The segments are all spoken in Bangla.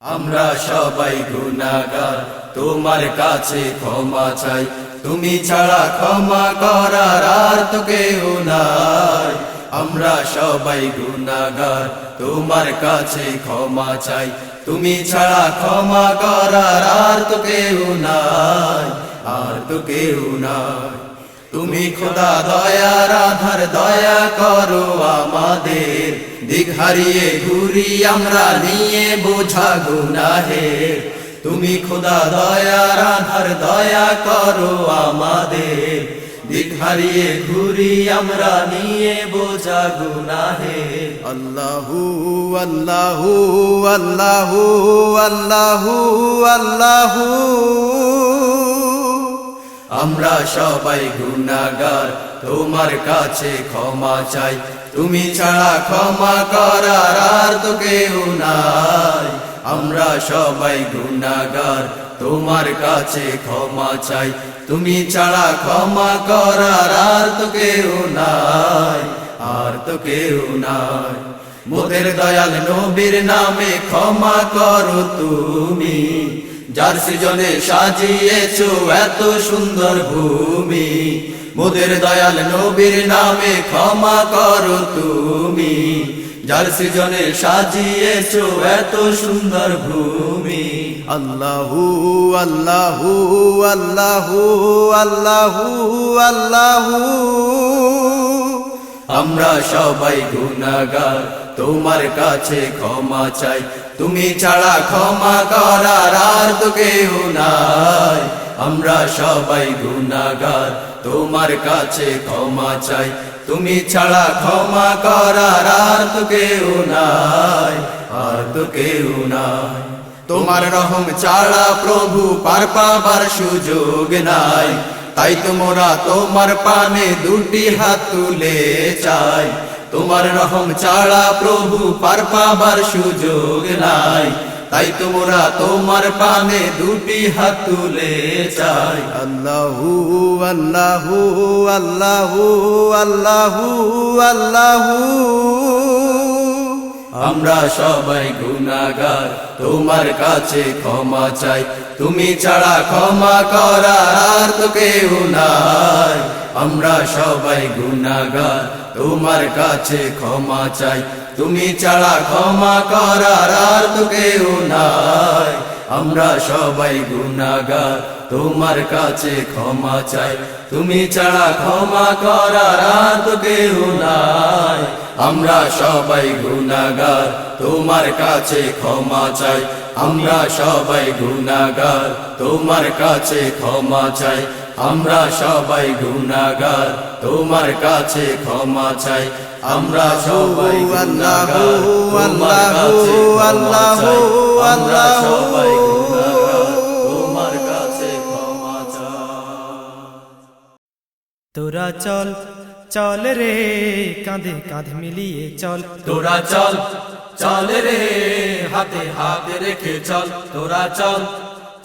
আমরা সবাই গুনাহগার, তোমার কাছে ক্ষমা চাই। তুমি ছাড়া ক্ষমা করার আর তো কেউ নাই। আমরা সবাই গুনাহগার, তোমার কাছে ক্ষমা চাই। তুমি ছাড়া ক্ষমা করার আর তো কেউ নাই, আর তো কেউ নাই। তুমি খোদা দয়ার আধার, দয়া করো আমাদের। দিক হারিয়ে ঘুরি আমরা নিয়ে বোঝা গুনাহের। তুমি খোদা দয়ার আধার, দয়া করো আমাদের। দিক হারিয়ে ঘুরি আমরা নিয়ে বোঝা গুনাহের। আল্লাহু আল্লাহু আল্লাহু আল্লাহু আল্লাহু। আমরা সবাই গুনাহগার, তোমার কাছে ক্ষমা চাই। তুমি ছাড়া ক্ষমা করার আর তো কেউ নাই। আমরা সবাই গুনাহগার, তোমার কাছে ক্ষমা চাই। তুমি ছাড়া ক্ষমা করার আর তো কেউ নাই, আর তো কেউ নাই। মোদের দয়াল নবীর নামে ক্ষমা করো তুমি, যার সৃজনে সাজিয়েছো এত সুন্দর ভূমি। মোদের দয়াল নবীর নামে ক্ষমা করো তুমি, যার সৃজনে সাজিয়েছো এত সুন্দর ভূমি। আল্লাহু আল্লাহু আল্লাহু আল্লাহু আল্লাহু। আমরা সবাই গুনাহগার, তোমার কাছে ক্ষমা চাই। তুমি ছাড়া ক্ষমা করার আর তো কেউ নাই। আমরা সবাই গুনাহগার, তোমার কাছে ক্ষমা চাই। তুমি ছাড়া ক্ষমা করার আর তো কেউ নাই, আর তো কেউ নাই। তোমার রহম ছাড়া প্রভু পার পাবার সুযোগ নাই। তাই তোমরা তোমার পানে দুটি হাত তুলে চাই। তোমার রহম ছাড়া প্রভু পার পাবার সুযোগ নাই। তাই তোমরা তোমার পানে দুটি হাত তুলে চাই। আল্লাহু আল্লাহু আল্লাহু আল্লাহু আল্লাহু। আমরা সবাই গুনাহগার, তোমার কাছে ক্ষমা চাই। তুমি ছাড়া ক্ষমা করার আর তো কেউ নাই। আমরা সবাই গুনাহগার, তোমার কাছে ক্ষমা চাই। তুমি ছাড়া ক্ষমা করার আর তো কেউ নাই। আমরা সবাই গুনাহগার, তোমার কাছে ক্ষমা চাই। তুমি ছাড়া ক্ষমা করার আর তো কেউ নাই। আমরা সবাই গুনাহগার, তোমার কাছে ক্ষমা চাই। আমরা সবাই গুনাহগার, তোমার কাছে ক্ষমা চাই। আমরা সবাই গুনাহগার, তোমার কাছে ক্ষমা চাই। আমরা সবাই গুনাহগার, তোমার কাছে ক্ষমা চাই। আমরা সবাই গুনাহগার, তোমার কাছে ক্ষমা চাই। তোরা চল চল রে কাঁধে কাঁধ মিলিয়ে চল। তোরা চল চল রে হাতে হাত রেখে চল। তোরা চল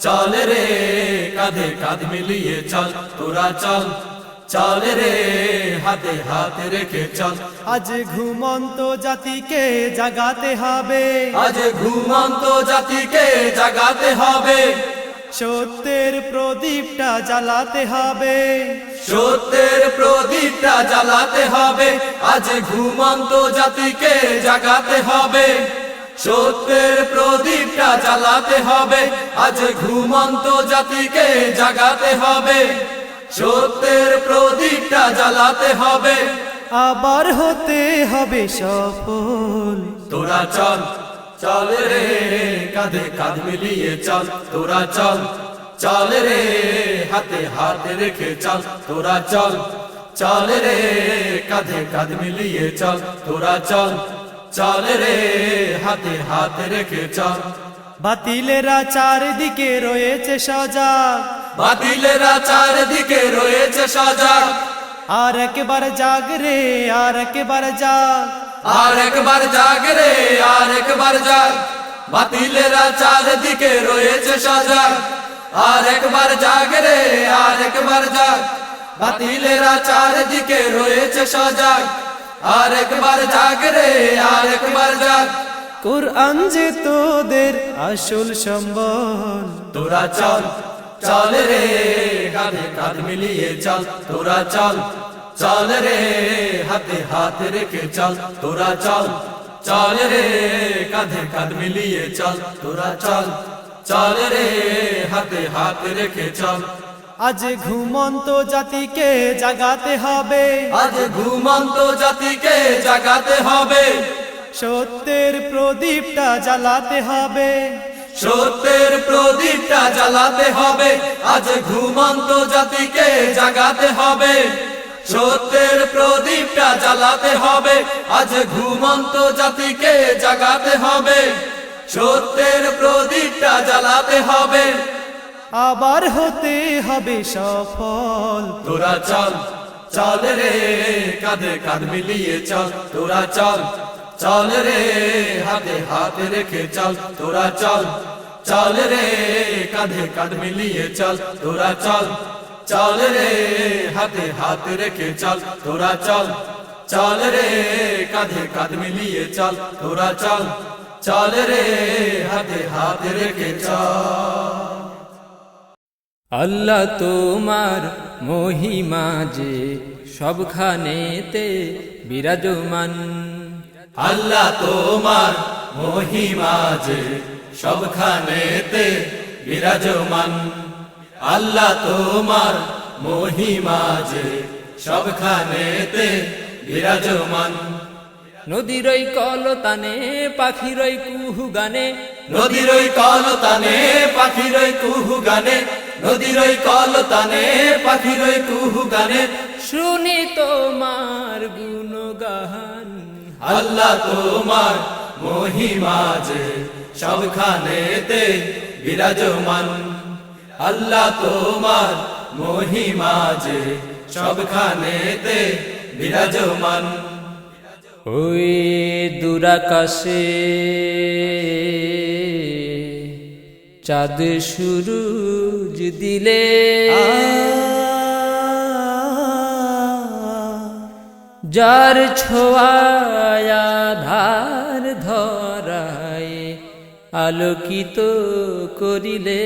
চল রে কাঁধে কাঁধ মিলিয়ে চল। তোরা চল চল রে হাতে হাত রেখে চল। আজ ঘুমন্ত জাতিকে জাগাতে হবে, আজ ঘুমন্ত জাতিকে জাগাতে হবে। সত্যের প্রদীপটা জ্বালাতে হবে, সত্যের প্রদীপটা জ্বালাতে হবে। আজ ঘুমন্ত জাতিকে জাগাতে হবে। সত্যের প্রদীপটা জ্বালাতে হবে। আজ ঘুমন্ত জাতিকে জাগাতে হবে। সত্যের প্রদীপটা জ্বালাতে হবে। আবার হতে হবে সফল। তোরা চল চল রে কাঁধে কাঁধ মিলিয়ে চল। তোরা চল চল রে হাতে হাত রেখে চল। তোরা চল চল রে কাঁধে কাঁধ মিলিয়ে চল। তোরা চল চল রে হাতে হাত রেখে চল। বাতিলেরা চারদিকে রয়েছে সজাগ, বাতিলেরা চারদিকে রয়েছে সজাগ। আর একবার জাগ রে, আর একবার জাগ। আর একবার জাগ রে, আর একবার জাগ। বাতিলেরা চারদিকে রয়েছে সজাগ। আর একবার জাগ রে, আর একবার জাগ। বাতিলেরা চারদিকে রয়েছে সজাগ। আর একবার জাগ রে, আর একবার জাগ। কোরআন যে তোদের আসল সম্বল। তোরা চল চল রে কাঁধে কাঁধ মিলিয়ে চল, তোরা চল চল রে হাতে হাত রেখে চল, তোরা চল চল রে কাঁধে কাঁধ মিলিয়ে চল, তোরা চল চল রে হাতে হাত রেখে চল। আজ ঘুমন্ত জাতিকে জাগাতে হবে, আজ ঘুমন্ত জাতিকে জাগাতে হবে, সত্যের প্রদীপটা জ্বালাতে হবে, সত্যের প্রদীপটা জ্বালাতে হবে। আজ ঘুমন্ত জাতিকে জাগাতে হবে, সত্যের প্রদীপটা জ্বালাতে হবে। আজ ঘুমন্ত জাতিকে জাগাতে হবে, সত্যের প্রদীপটা জ্বালাতে হবে। আবার হতে হবে সফল। তোরা চল চল রে কাঁধে কাঁধ মিলিয়ে চল, তোরা চল চল রে হাতে হাত রেখে চল, তোরা চল চল রে কাঁধে কাঁধ মিলিয়ে চল, তোরা চল চল রে হাতে হাত রেখে চল, তোরা চল চল রে কাঁধে কাঁধ মিলিয়ে চল, তোরা চল চল রে হাতে হাত রেখে চল। আল্লাহ তোমার মহিমা যে সবখানেতে বিরাজমান, আল্লাহ তোমার মহিমা যে সবখানেতে বিরাজমান, আল্লাহ তোমার মহিমা যে সবখানেতে বিরাজমান। নদীর ওই কলতানে পাখির ওই কুহু গানে, নদীর ওই কলতানে পাখির ওই কুহু গানে, নদীর ওই কলতানে পাখির ওই কুহু গানে, শুনি তোমার গুণগান। আল্লাহ তোমার মহিমা যে সবখানেতে বিরাজমান, আল্লাহ তোমার মহিমা যে সবখানেতে বিরাজমান। ওই দুরাকাশে চাঁদ সুরুজ দিলে, যার ছোঁয়া ধার ধরায় আলোকিত করিলে,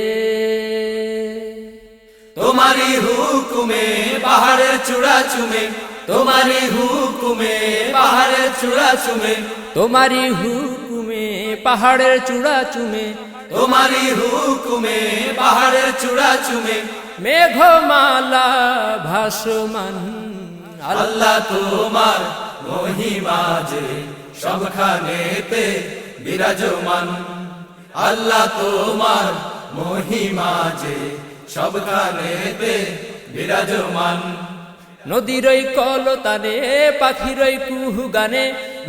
তোমারি হুকুমে পাহাড়ের চূড়া চুমে, তোমারি হুকুমে পাহাড়ের চূড়া চুমে, তোমারি হুকুমে পাহাড়ের চূড়া চুমে, তোমারি হুকুমে পাহাড়ের চূড়া চুমে, মেঘমালা ভাসমান। আল্লাহ তোমার মহিমা যে সবখানেতে বিরাজমান, আল্লাহ তোমার মহিমা যে সবখানেতে বিরাজমান। নদীর ওই কলতানে পাখির ওই কুহু গানে,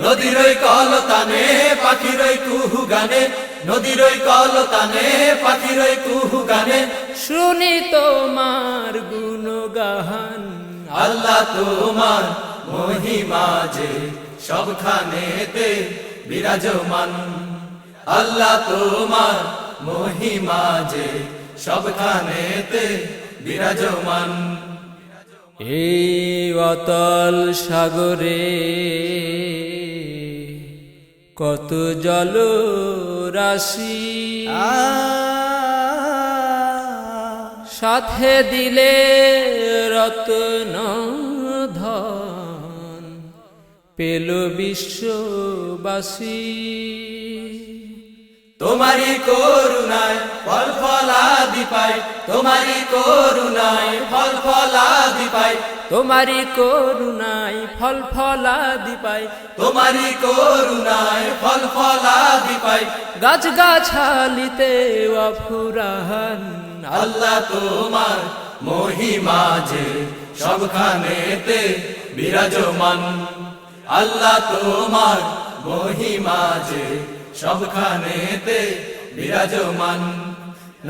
নদীর ওই কলতানে পাখির ওই কুহু গানে, নদীর ওই কলতানে পাখির ওই কুহু গানে, শুনি তোমার গুণগান। আল্লাহ তোমার মহিমা যে সবখানেতে বিরাজমান, আল্লাহ তোমার মহিমা যে সবখানেতে বিরাজমান। এই অতল সাগরে কত জল রাশি, সাথে দিলে রত্ন ধন পেল বিশ্ববাসী। তোমারি করুণায় ফল ফলাদি পাই, তোমারি করুণায় ফল ফলাদি পাই, তোমারি করুণায় ফল ফলাদি পাই, তোমারি করুণায় ফল ফলাদি পাই। গাছ গাছালিতে অফুরান। আল্লাহ তোমার মহিমা যে সবখানেতে বিরাজমান, আল্লাহ তোমার মহিমা যে সবখানেতে বিরাজমান।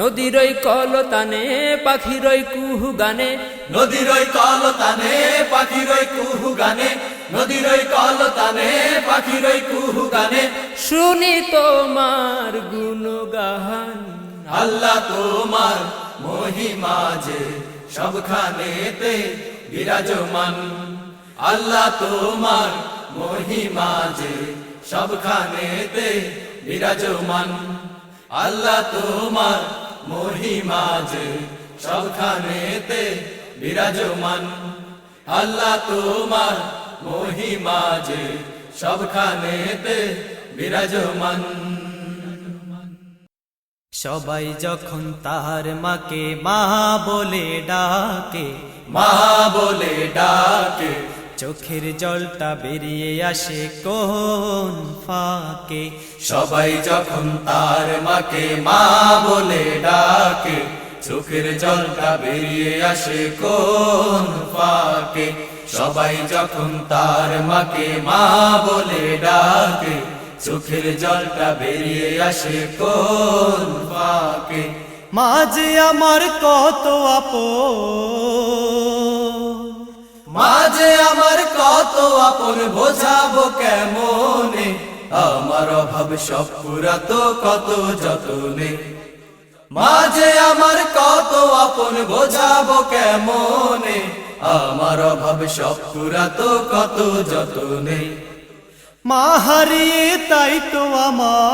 নদীর ওই কলতানে পাখির ওই কুহু গানে, নদীর ওই কলতানে পাখির ওই কুহু গানে, নদীর ওই কলতানে পাখির ওই কুহু গানে, শুনি তোমার গুণগান। আল্লাহ তোমার মহিমা যে সবখানেতে বিরাজমান, আল্লাহ তোমার মহিমা যে সবখানেতে বিরাজমান। আল্লাহ তোমার মহিমা যে সবখানেতে বিরাজমান। আল্লাহ তোমার মহিমা যে সবখানেতে বিরাজমান। সবাই যখন তার মাকে মা বলে ডাকে, মা বলে ডাকে, চোখের জলটা বেরিয়ে আসে কোন ফাঁকে। সবাই যখন তার মাকে মা বলে ডাকে, চোখের জলটা বেরিয়ে আসে কোন ফাঁকে। সবাই যখন তার মাকে মা বলে ডাকে, চোখের জলটা বেরিয়ে আসে কোন ফাঁকে। মা যে আমার কত আপন, মা যে আমার কত আপন, বোঝাবো কেমনে, আমার অভাব সব পুরাতো কত যতনে। মা যে আমার কত আপন, বোঝাবো কেমনে, আমার অভাব সব পুরাতো কত যতনে। মা হারিয়ে তাই তো আমার,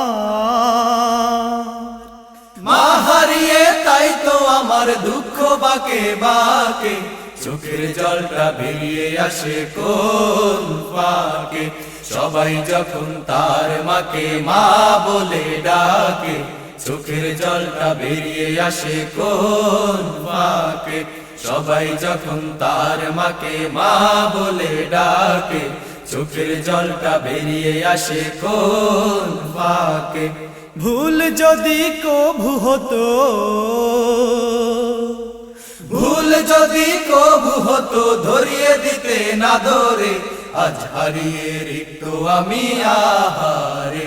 মা হারিয়ে তাই তো আমার দুঃখ বাকে বাকে, চোখের জলটা বেরিয়ে আসে কোন ফাঁকে। সবাই যখন তার মাকে মা বলে ডাকে, চোখের জলটা বেরিয়ে আসে কোন ফাঁকে। সবাই যখন তার মাকে মা বলে ডাকে, চোখের জলটা বেরিয়ে আসে কোন ফাঁকে। ভুল যদি কভু হতো, ভুল যদি কবু হতো, ধরিয়ে দিতে না ধরে, আজ হারিয়ে রিক্ত আমি আহারে।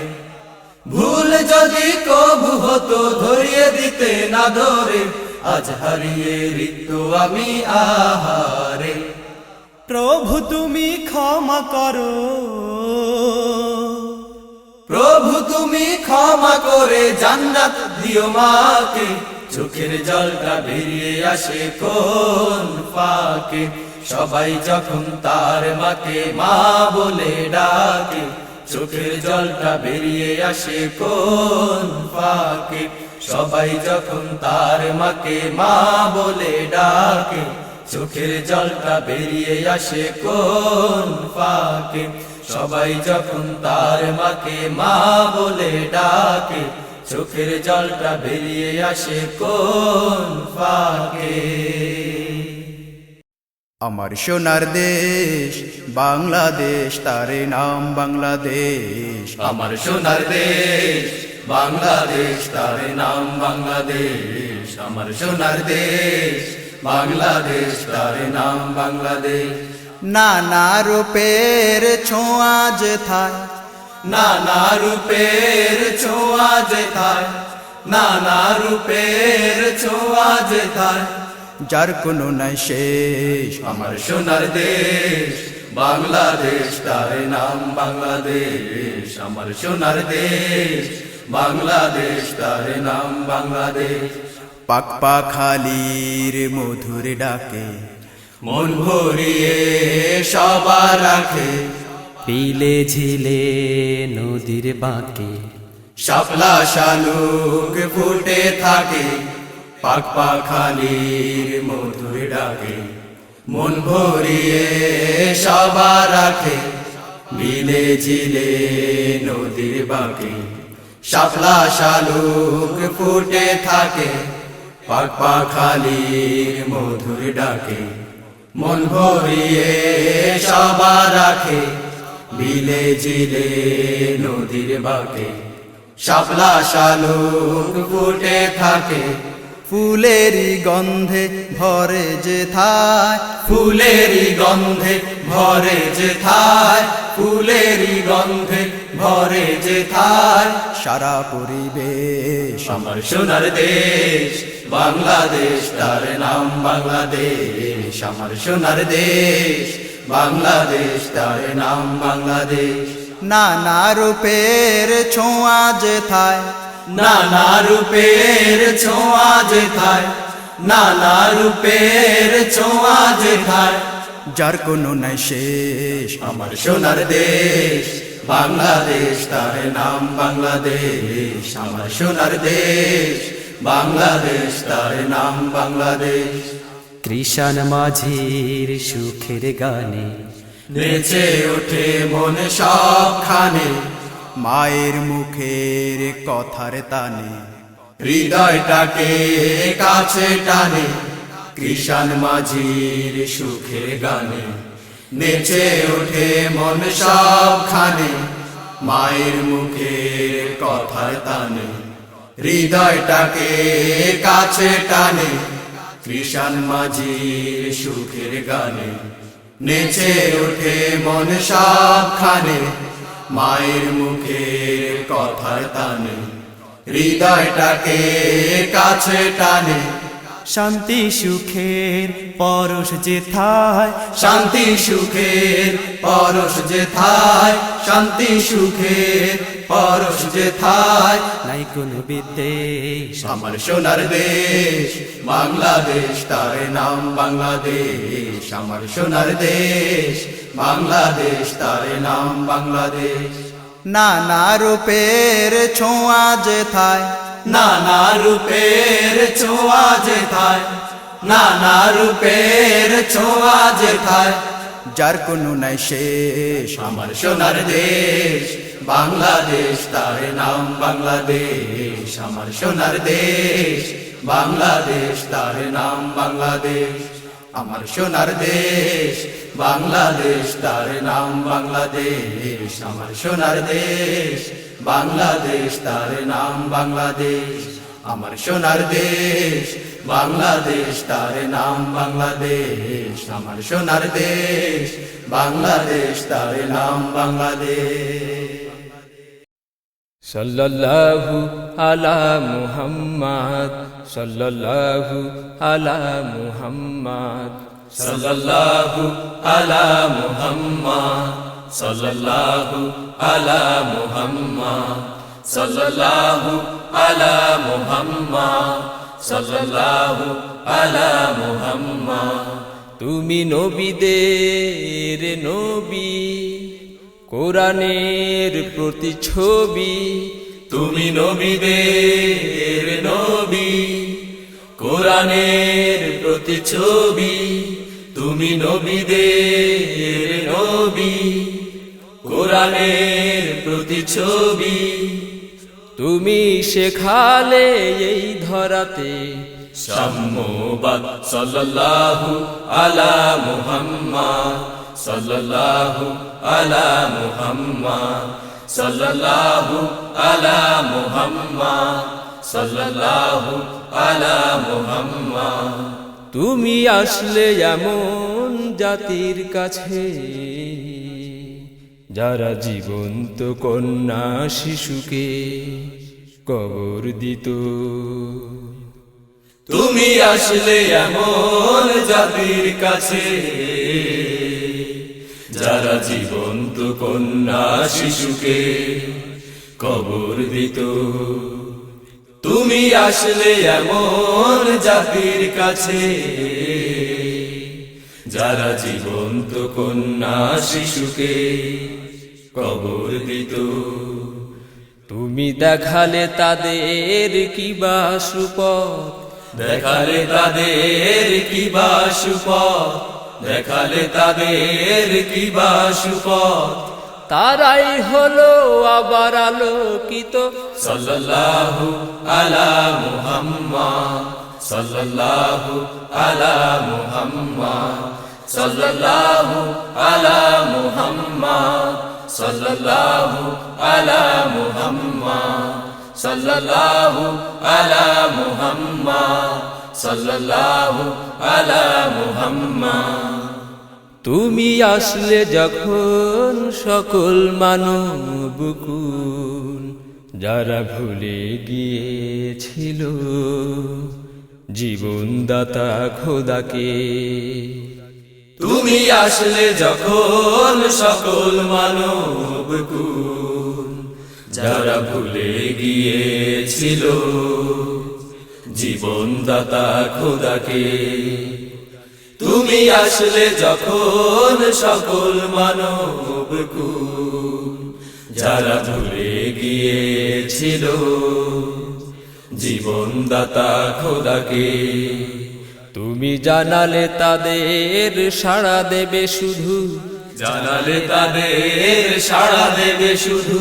ভুল যদি কবু হতো, ধরিয়ে দিতে না ধরে, আজ হারিয়ে রিক্ত আমি আহারে। প্রভু তুমি ক্ষমা করো, প্রভু তুমি ক্ষমা করে জান্নাত দিও মাকে, চোখের জলটা বেরিয়ে আসে কোন ফাঁকে। সবাই যখন তার মাকে মা বলে ডাকে, চোখের জলটা বেরিয়ে আসে কোন ফাঁকে। সবাই যখন তার মাকে মা বলে ডাকে, চোখের জলটা বেরিয়ে আসে কোন ফাঁকে। সবাই যখন তার মাকে মা বলে ডাকে, চোখের জলটা বেরিয়ে আসে কোন ফাঁকে। আমার সোনার দেশ বাংলাদেশ, তারে নাম বাংলাদেশ। আমার সোনার দেশ বাংলাদেশ, তার নাম বাংলাদেশ। আমার সোনার দেশ বাংলাদেশ, তার নাম বাংলাদেশ। নানা রূপের ছোঁয়া যেথায়, নানা রূপের ছোঁয়া যেথায়, নানা রূপের ছোঁয়া যেথায়, যার কোনো নাই শেষ। আমার সোনার দেশ বাংলাদেশ, তার নাম বাংলাদেশ। আমার সোনার দেশ বাংলাদেশ, তার নাম বাংলাদেশ। পাক পাখালির মধুর ডাকে, মন ভরিয়ে সবার রাখে, বিলে ঝিলে নদীর বাঁকে, শাপলা শালুক ফুটে থাকে, পাক পাখালির মধুর ডাকে। মন ভরিয়ে সবার রাখে, বিলে ঝিলে নদীর বাঁকে, শাপলা শালুক ফুটে থাকে, পাক পাখালির মধুর ডাকে। মন ভরিয়ে সবার রাখে, বিলে ঝিলে নদীর বাঁকে, শাপলা শালুক ফুটে থাকে, ফুলেরই গন্ধে ভরে যেথায়, ফুলেরই গন্ধে ভরে যেথায়, ফুলেরই গন্ধে ভরে যেথায়, সারা পরিবেশ। আমার সোনার দেশ বাংলাদেশ, তার নাম বাংলাদেশ। আমার সোনার দেশ বাংলাদেশ, তার নাম বাংলাদেশ। নানা রূপের ছোঁয়া যেথায়, নানা রূপের ছোঁয়া যেথায়, নানা রূপের ছোঁয়া যেথায়, যার কোনো নাই শেষ। আমার সোনার দেশ বাংলাদেশ তার নাম বাংলাদেশ, আমার সোনার দেশ বাংলাদেশ, তার নাম বাংলাদেশ। কৃষাণ মাঝির সুখের গানে নেচে ওঠে মন সবখানে, মায়ের মুখের কথার তানে হৃদয়টাকে কাছে টানে, কৃষাণ মাঝির সুখের গানে নেচে ওঠে মন সবখানে, মায়ের মুখের কথার তানে হৃদয়টাকে কাছে টানে, কৃষাণ মাঝির সুখের গানে নেচে ওঠে মন সবখানে, মায়ের মুখের কথার তানে হৃদয়টাকে কাছে টানে। শান্তি সুখের পরশ যেথায়, শান্তি সুখের পরশ যেথায়, শান্তি সুখের পরশ যেথায়, নাই কোনো বিদ্বেষ আমার সোনার দেশ বাংলাদেশ, তার নাম বাংলাদেশ, আমার সোনার দেশ বাংলাদেশ, তার নাম বাংলাদেশ। নানা রূপের ছোঁয়া যেথায়, নানা রূপের ছোঁয়া যেথায়, নানা রূপের ছোঁয়া যেথায়, যার কোনো নাই শেষ আমার সোনার দেশ বাংলাদেশ, তার নাম বাংলাদেশ, আমার সোনার দেশ বাংলাদেশ, তার নাম বাংলাদেশ, আমার সোনার দেশ বাংলাদেশ, তার নাম বাংলাদেশ, আমার সোনার দেশ বাংলাদেশ, তার নাম বাংলাদেশ, আমার সোনার দেশ বাংলাদেশ, তার নাম বাংলাদেশ, আমার সোনার দেশ বাংলাদেশ, তার নাম বাংলাদেশ। সাল্লাল্লাহু আলা মুহাম্মাদ, সাল্লাল্লাহু আলা মুহাম্মাদ, সাল্লাল্লাহু আলা মুহাম্মাদ, সাল্লাল্লাহু আলা মুহাম্মাদ, সাল্লাল্লাহু আলা মুহাম্মাদ, সাল্লাল্লাহু আলা মুহাম্মাদ। তুমি নবীদের নবী, কোরআনের প্রতিচ্ছবি, তুমি নবীদের নবী, কোরআনের প্রতিচ্ছবি, তুমি নবীদের নবী, কোরআনের প্রতিচ্ছবি। তুমি শেখালে এই ধরাতে সাম্যবাদ, সাল্লাল্লাহু আলা মুহাম্মাদ, সাল্লাল্লাহু আলা মুহাম্মাদ, সাল্লাল্লাহু আলা মুহাম্মাদ, সাল্লাল্লাহু আলা মুহাম্মাদ। তুমি আসলে এমন জাতির কাছে, যারা জীবন্ত কন্যা শিশুকে কবর দিত। তুমি আসলে এমন জাতির কাছে, যারা জীবন্ত কন্যা শিশুকে কবর দিত। তুমি আসলে এমন জাতির কাছে, যারা জীবন্ত কন্যা শিশুকে কবর দিত। তুমি দেখালে তাদের কিবা সুপথ, দেখালে তাদের কিবা সুপথ, দেখালে তাদের কিবা সুপথ। তারাই হলো আবার আলোকিত। সাল্লাল্লাহু আলা মুহাম্মাদ, সাল্লাল্লাহু আলা মুহাম্মাদ, সাল্লাল্লাহু আলা মুহাম্মাদ, সাল্লাল্লাহু আলা মুহাম্মাদ, সাল্লাল্লাহু আলা মুহাম্মাদ, সাল্লাল্লাহু আলা মুহাম্মাদ। তুমি আসলে যখন সকল মানবকুল যারা ভুলে গিয়েছিল জীবনদাতা খোদাকে, তুমি আসলে যখন সকল মানবকুল যারা ভুলে গিয়েছিল জীবনদাতা খোদাকে। তুমি আসলে যখন সকল মানবকুল যারা ভুলে গিয়েছিল জীবনদাতা খোদাকে, তুমি জানালে তাদের সাড়া দেবে শুধু, জানালে তাদের সাড়া দেবে শুধু,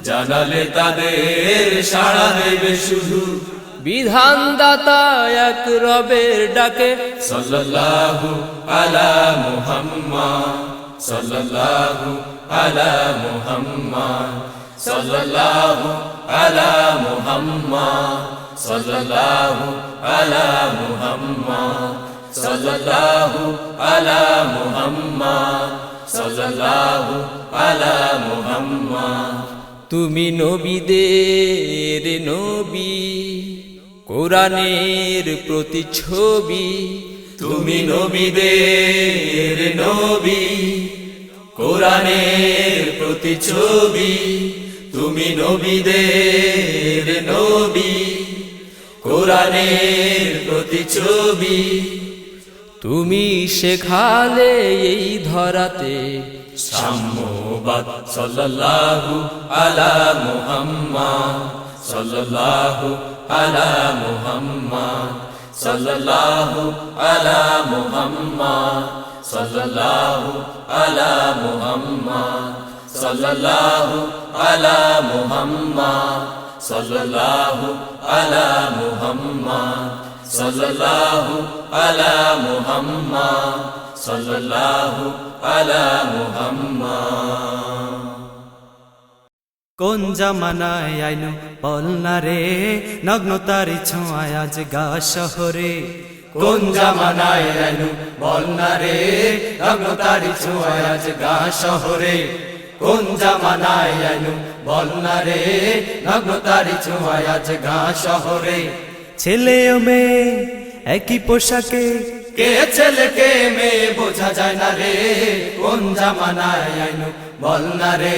জানালে তাদের সাড়া দেবে শুধু। বিধানদাতা এক রবের ডাকে, সাল্লাল্লাহু আলা মুহাম্মদ, সাল্লাল্লাহু আলা মুহাম্মদ, সাল্লাল্লাহু আলা মুহাম্মদ, সাল্লাল্লাহু আলা মুহাম্মদ, সাল্লাল্লাহু আলা মুহাম্মদ, সাল্লাল্লাহু আলা মুহাম্মদ। তুমি নবীদের নবী, কোরআনের প্রতিচ্ছবি, তুমি নবীদের নবী, কোরআনের প্রতিচ্ছবি, তুমি নবীদের নবী, কোরআনের প্রতিচ্ছবি। তুমি শেখালে এই ধরাতে সাম্যবাদ, সাল্লাল্লাহু আলা মুহাম্মদ, সাল্লাল্লাহু আলা মুহাম্মদ, সাল্লাল্লাহু আলা মুহাম্মদ, সাল্লাল্লাহু আলা মুহাম্মদ, সাল্লাল্লাহু আলা মুহাম্মদ, সাল্লাল্লাহু আলা মুহাম্মদ, সাল্লাল্লাহু আলা মুহাম্মদ, সাল্লাল্লাহু আলা মুহাম্মদ। কোন জামানায় আইনু বল না রে, নগ্নতার ছোঁয়ায় আজ গা শহরে। কোন জামানায় আইনু বল না রে, নগ্নতারি ছোঁয়ায় আজ গা শহরে। কোন জামানায় আইনু বল না রে, নগ্নতারি ছোঁয়ায় আজ গা শহরে। ছেলে ও মেয়ে একই পোশাকে, কে ছেলে কে মেয়ে বোঝা যায় না রে। কোন জামানায় আইনু বল না রে,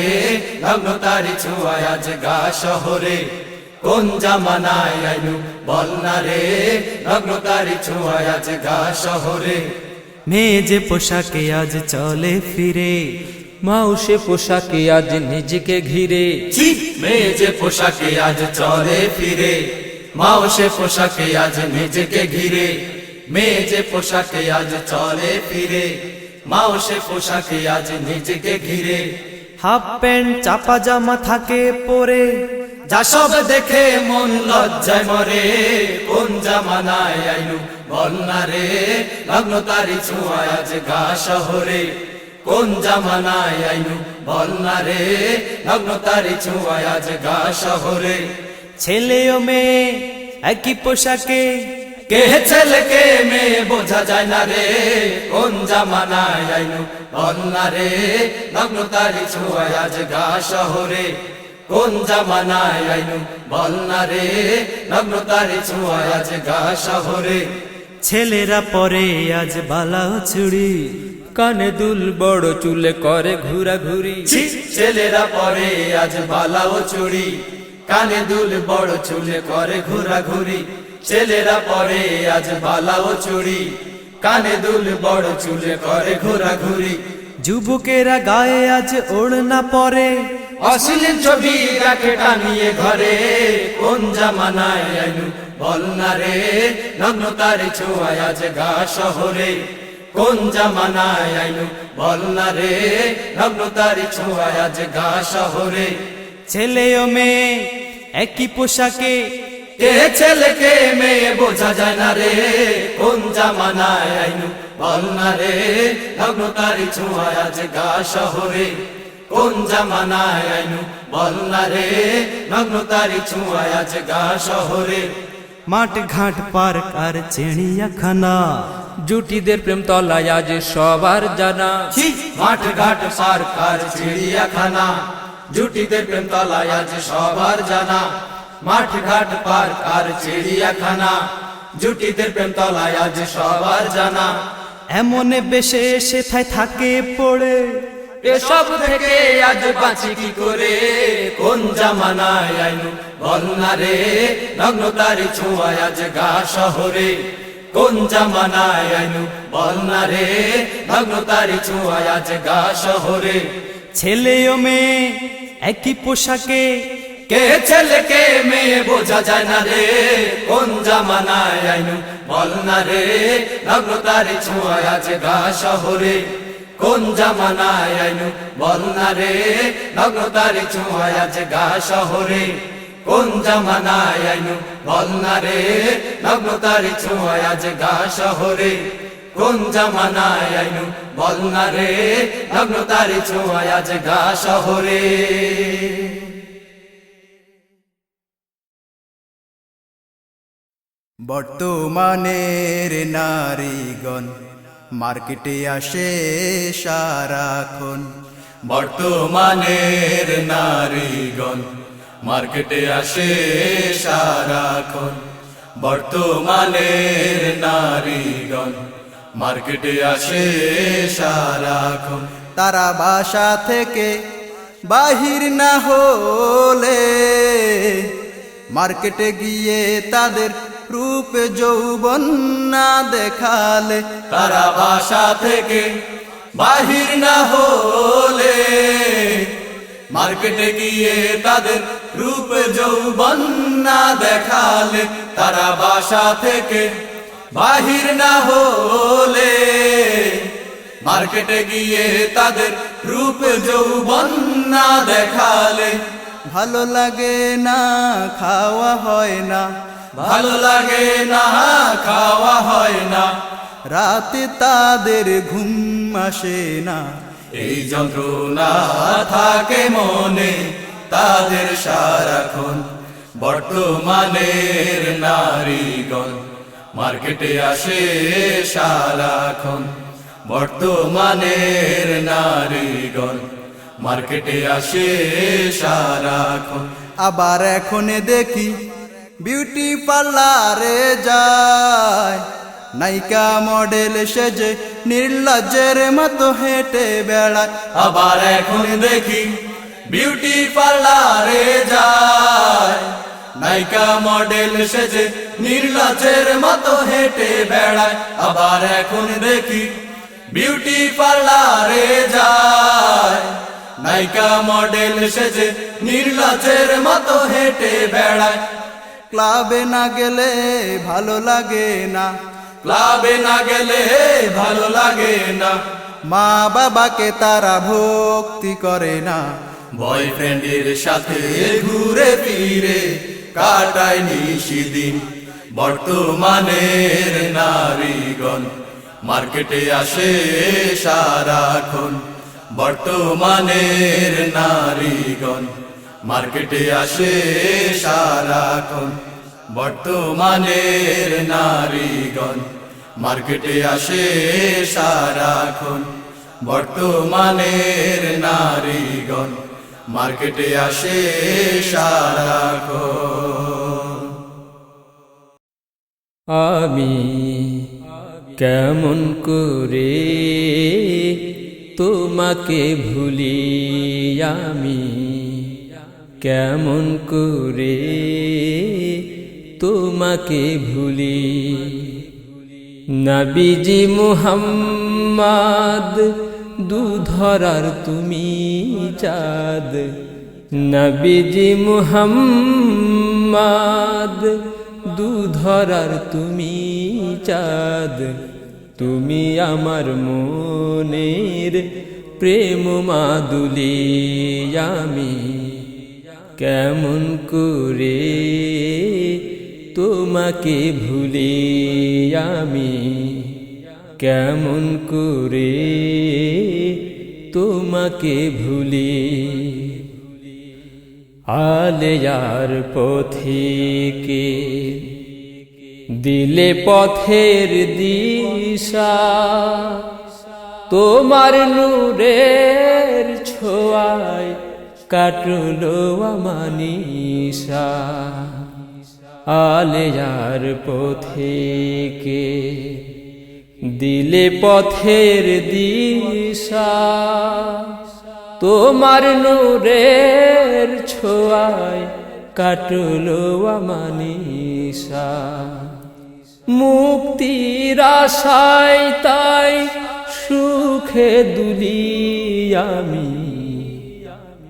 নগ্নতারি ছোঁয়ায় আজ গা শহরে। কোন জামানায় আইনু বল না রে, নগ্নতারি ছোঁয়ায় আজ গা শহরে। মেয়ে যে পোশাকে আজ চলে ফিরে, মাও সে পোশাকে আজ নিজেকে ঘিরে। ছি, মেয়ে যে পোশাকে আজ চলে ফিরে, মাও সে পোশাকে আজ নিজেকে ঘিরে। মেয়ে যে পোশাকে আজ চলে ফিরে, মাও সে পোশাকে আজ নিজেকে ঘিরে। হাফ প্যান্ট চাপা জামা থাকে পরে, যা সব দেখে মন লজ্জায় মরে। কোন জামানায় আইনু বল না রে, নগ্নতারি ছোঁয়ায় আজ গা শহরে। কোন জামানায় আইনু বল না রে, নগ্নতারি ছোঁয়ায় আজ গা শহরে। ছেলে ও মেয়ে একই পোশাকে, কে ছেলে কে মেয়ে বোঝা যায় না রে। কোন জামানায় আইনু বল না রে, নগ্নতারি ছোঁয়ায় আজ গা শহরে। কোন জামানায় আইনু বল না রে, নগ্নতারি ছোঁয়ায় আজ গা শহরে। ছেলেরা পরে আজ বালা ও চুড়ি, কানে দুল বড় চুলে করে ঘুরাঘুরি। ছি, ছেলেরা পরে আজ বালা ও চুড়ি, কানে দুল বড় চুলে করে ঘোরাঘুরি। ছেলেরা পরে আজ বালা ও চুড়ি, কানে দুল বড় চুলে করে ঘোরাঘুরি। যুবকেরা গায়ে আজ ওড়না পরে, অশ্লীল ছবি রাখে টানিয়ে ঘরে। কোন জামানায় আইনু বল না রে, নগ্নতারি ছোঁয়ায় আজ গা শহরে। কোন জামানায় আইনু বল না রে, নগ্নতারি ছোঁয়ায় আজ গা শহরে। ছেলে ও মেয়ে একই পোশাকে, কে ছেলে কে মেয়ে বোঝা যায় না রে। কোন জামানায় আইনু বল না রে, নগ্নতারি ছোঁয়ায় আজ গা শহরে। কোন জামানায় আইনু বল না রে, নগ্নতারি ছোঁয়ায় আজ গা শহরে। মাঠ ঘাট পার্ক আর চিড়িয়াখানা, জুটিদের প্রেম তলায় আজ সবার জানা। ছি, মাঠ ঘাট পার্ক আর চিড়িয়াখানা, জুটিদের প্রেম তলায় আজ সবার জানা। মাঠ ঘাট পার্ক আর চিড়িয়াখানা, জুটিদের প্রেম তলায় আজ সবার জানা। এমন বেশে সেথায় থাকে পড়ে, এসব থেকে আজ বাঁচি কি করে। কোন জামানায় আইনু বল না রে, নগ্নতারি ছোঁয়ায় আজ গা শহরে। কোন জামানায় আইনু বল না রে, নগ্নতারি ছোঁয়ায় আজ গা শহরে। ছেলে ও মেয়ে একই পোশাকে কে ছেলে কে মেয়ে বোঝা যায় না রে, কোন জামানায় আইনু বল না রে, নগ্নতারি ছোঁয়ায় আছে গা শহরে, কোন জামানায় আইনু বল না রে, নগ্নতারি ছোঁয়ায় আছে গা শহরে, কোন জামানায় আইনু বল না রে, নগ্নতারি ছোঁয়ায় আছে গা শহরে, কোন জামানায় আইনু বল না রে, নগ্নতারি ছোঁয়ায় আছে গা শহরে। বর্তমানের নারীগণ মার্কেটে আসে সারাক্ষণ, বর্তমানের নারীগণ মার্কেটে আসে সারাক্ষণ, বর্তমানের নারীগণ মার্কেটে আসে সারাক্ষণ। তারা বাসা থেকে বাহির না হলে মার্কেটে গিয়ে তাদের রূপ যৌবন না দেখালে, তারা বাসা থেকে বাহির না হলে মার্কেটে গিয়ে তাদের রূপ যৌবন না দেখালে, তারা বাসা থেকে বাহির না হলে মার্কেটে গিয়ে তাদের রূপ যৌবন না দেখালে, ভালো লাগে না খাওয়া হয় না, ভালো লাগে না খাওয়া হয় না, রাতে তাদের ঘুম আসে না, এই যন্ত্রণা থাকে মনে তাদের সারাক্ষণ। বর্তমানের নারীগণ মার্কেটে আসে সারাক্ষণ, বর্তমানের নারীগণ মার্কেটে আসে সারাক্ষণ। আবার এখন দেখি বিউটি পার্লারে যায়, নায়িকা মডেল সেজে নির্লজ্জের মতো হেঁটে বেড়ায়, আবার এখন দেখি বিউটি পার্লারে যায়, নায়িকা মডেল সেজে নির্লজ্জের মতো হেঁটে বেড়ায়, আবার এখন দেখি বিউটি পার্লারে যায়, নায়িকা মডেল সেজে নির্লজ্জের মতো হেঁটে বেড়ায়। ক্লাবে না গেলে ভালো লাগে না, ক্লাবে না গেলে ভালো লাগে না, মা বাবাকে তারা ভক্তি করে না, বয়ফ্রেন্ডের সাথে ঘুরে ফিরে কাটায় নিশিদিন। বর্তমানের নারীগণ মার্কেটে আসে সারাক্ষণ, বর্তমানের নারীগণ মার্কেটে আসে সারাক্ষণ, বর্তমানের নারীগণ মার্কেটে আসে সারাক্ষণ, বর্তমানের নারীগণ মার্কেটে আসে সারাক্ষণ। আমি কেমন করে তোমাকে ভুলি, আমি কেমন করে তোমাকে ভুলি। নবীজি মুহাম্মদ দুধরার তুমি চাঁদ, নবীজি মুহাম্মদ দুধরার তুমি চাঁদ, তুমি আমার মনের প্রেম মাদুলি। আমি কেমন করে তোমাকে ভুলি, আমি কেমন করে তোমাকে ভুলি। আলেয়ার পথিকে দিলে পথের দিশা, তোমার নূরের ছোঁয়ায় কাটলো আমানিশা। আলেয়ার পথিকে দিলে পথের দিশা, তোমার নূরের ছোঁয়ায় কাটলো আমানিশা। মুক্তির আশায় তাই সুখে দুলি, আমি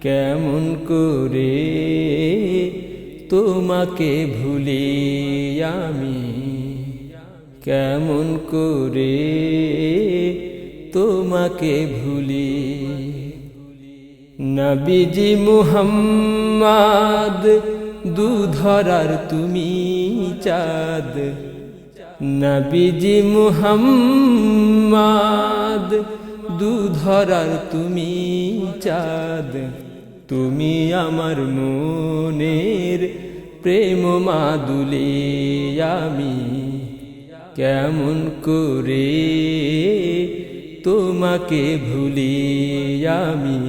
কেমন করে তোমাকে ভুলি আমি, কেমন করে তোমাকে ভুলি। নবীজি মুহাম্মদ দুধরার তুমি চাঁদ, নবীজি মুহাম্মদ দুধরার তুমি চাঁদ, তুমি আমার মনের প্রেম মাদুলি আমি, কেমন করে তোমাকে ভুলি আমি,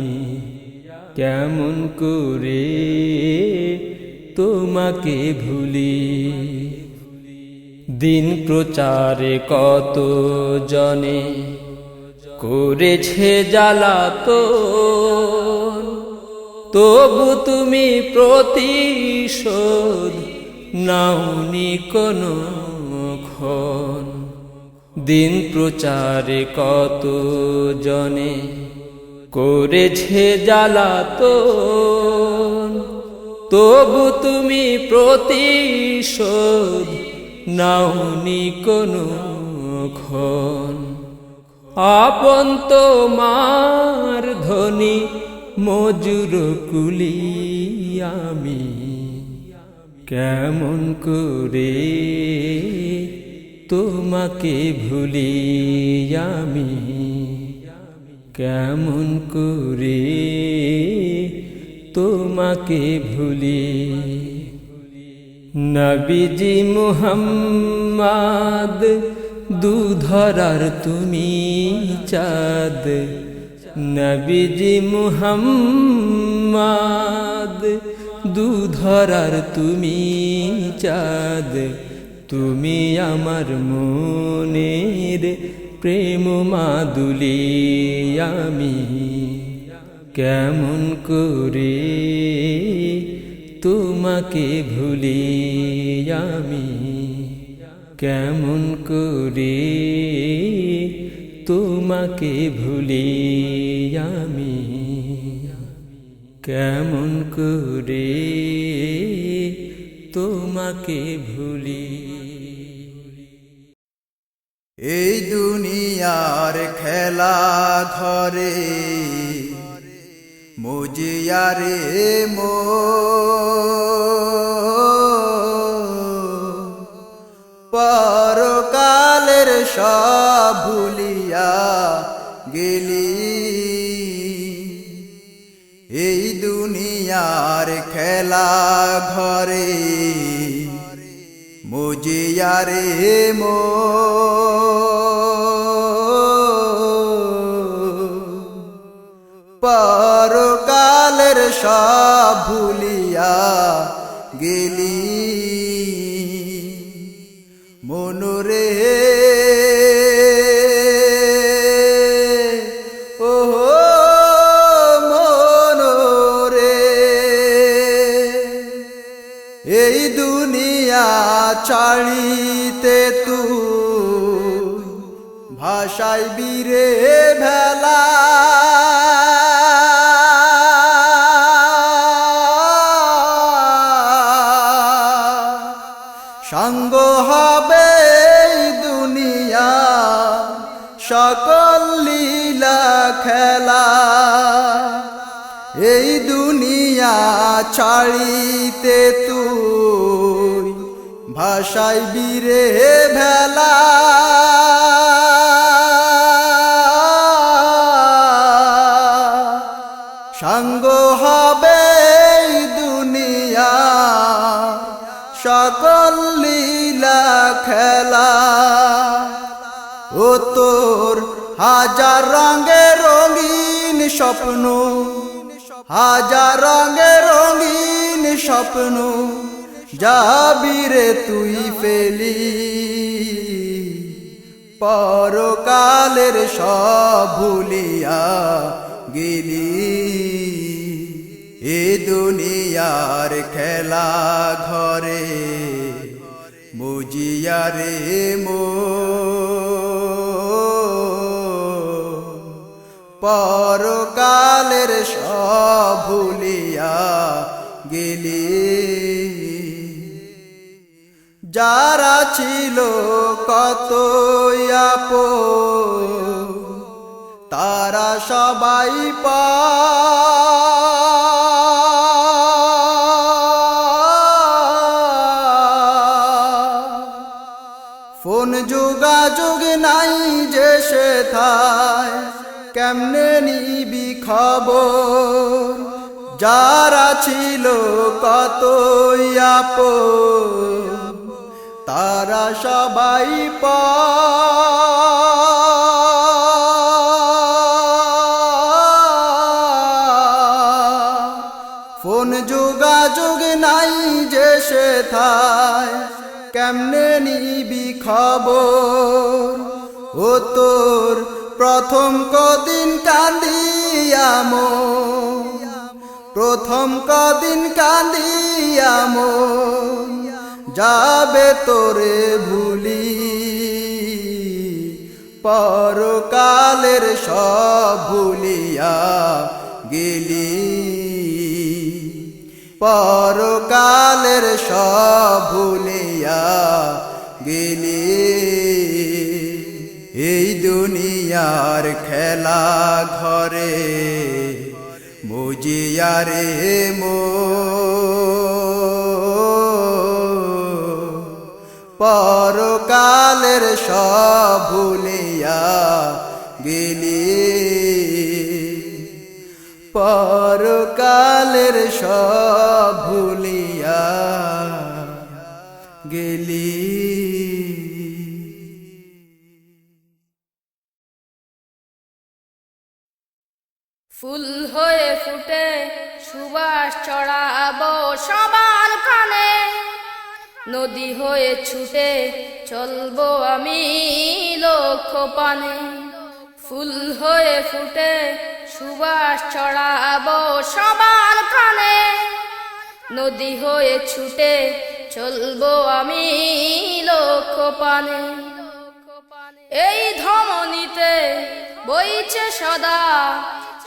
কেমন করে তোমাকে ভুলি। দিন প্রচারে কত জনে করেছে জ্বালাতন, তবু তুমি প্রতিশোধ নাওনি কোনো ক্ষণ। দিন প্রচারে কত জনে করেছে জ্বালাতন, তবু তুমি প্রতিশোধ নাওনি কোনো ক্ষণ। আপন তোমার ধনী মজুর কুলি আমি, কেমন করে তোমাকে ভুলি আমি, কেমন করে তোমাকে ভুলি। নবীজি মুহাম্মদ দুধরার তুমি চাঁদ, নবীজি মুহাম্মদ দুধরার তুমি চাঁদ, তুমি আমার মনের প্রেম মাদুলি আমি, কেমন করে তোমাকে ভুলি আমি, কেমন করে তোমাকে ভুলি আমি, কেমন করে তোমাকে ভুলি। এই দুনিয়ার খেলা ঘরে মুজিয়ারে মো, পরকালের সব ভুলিয়া গেলি। এই দুনিয়ার খেলা ঘরে মুজিয়ারে মো, পরকালের সব ভুলিয়া গেলি। মনোরে ও মনোরে, এই দুনিয়া ছাড়িতে তুই ভাষায় বীরে ভেলা। সঙ্গ হবে দুনিয়া সকল লীলা খেলা। এই দুনিয়া ছাড়িতে তুই ভাষায় বীরে ভেলা। সঙ্গ হবে দুনিয়া সকল লীলা খেলা। ও তোর হাজার রঙে রঙিন স্বপ্ন, হাজার রঙে রঙিন স্বপ্ন যাবি রে তুই ফেলি। পরকালের সব ভুলিয়া গেলি। এ দুনিয়ার খেলা ঘরে মুজিয়ারে মো, পরকালের সব সব ভুলিয়া গেলি। যারা ছিল কত আপন তারা সবাই ফোন যোগাযোগ নাই যে সেথায় কেমনে নিবি খবর। যারা ছিল কত আপন তারা সবাই ফোন যোগাযোগ নাই যে সেথায় কেমনে নিবি খবর। ও তোর প্রথম কদিন কান্দিয়া মন, প্রথম কদিন কান্দিয়া মন যাবে তোরে ভুলি। পরকালের সব ভুলিয়া গেলি। পরকালের সব ভুলিয়া গেলি। এই দুনিয়ার খেলা ঘরে মুজিয়া রে মো। পরকালের সব ভুলিয়া গেলি। পরকালের সব ভুলিয়া গেলি। ফুল হয়ে ফুটে সুবাস ছড়াবো সবার কানে, নদী হয়ে ছুটে চলবো আমি লক্ষ্য পানে। ফুল হয়ে ফুটে সুবাস ছড়াবো সবার কানে, নদী হয়ে ছুটে চলবো আমি লক্ষ্য পানে। এই ধমনীতে বইছে সদা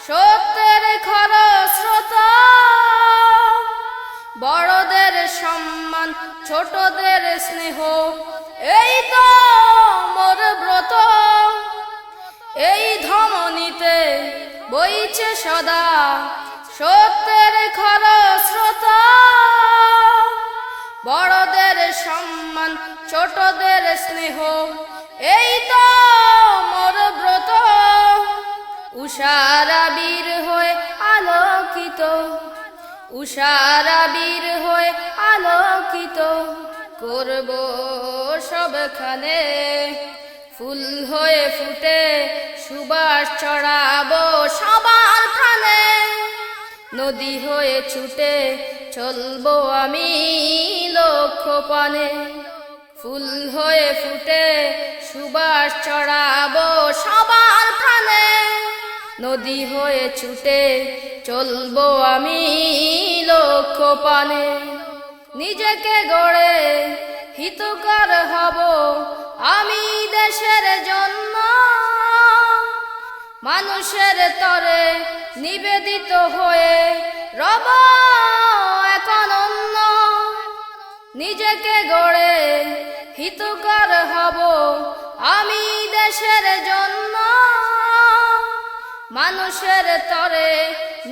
সত্যের খরস্রোত, বড়দের সম্মান ছোটদের স্নেহ এই তো মোর ব্রত। এই ধমনীতে বইছে সদা সত্যের খরস্রোত, বড়দের সম্মান ছোটদের স্নেহ এই তো মোর ব্রত। উষারা বীর হয়ে আলোকিত, উষারা বীর হয়ে আলোকিত করব সবখানে। ফুল হয়ে ফুটে সুবাস ছড়াবো সবার প্রাণে, নদী হয়ে ছুটে চলবো আমি লক্ষ্য পানে। ফুল হয়ে ফুটে সুবাস ছড়াবো সবার প্রাণে, নদী হয়ে ছুটে চলবো আমি লক্ষ্য পানে। নিজেকে গড়ে হিতকর হব আমি দেশের জন্য, মানুষের তরে নিবেদিত হয়ে রব এখন অন্য। নিজেকে গড়ে হিতকর হব আমি দেশের জন্য, মানুষের তরে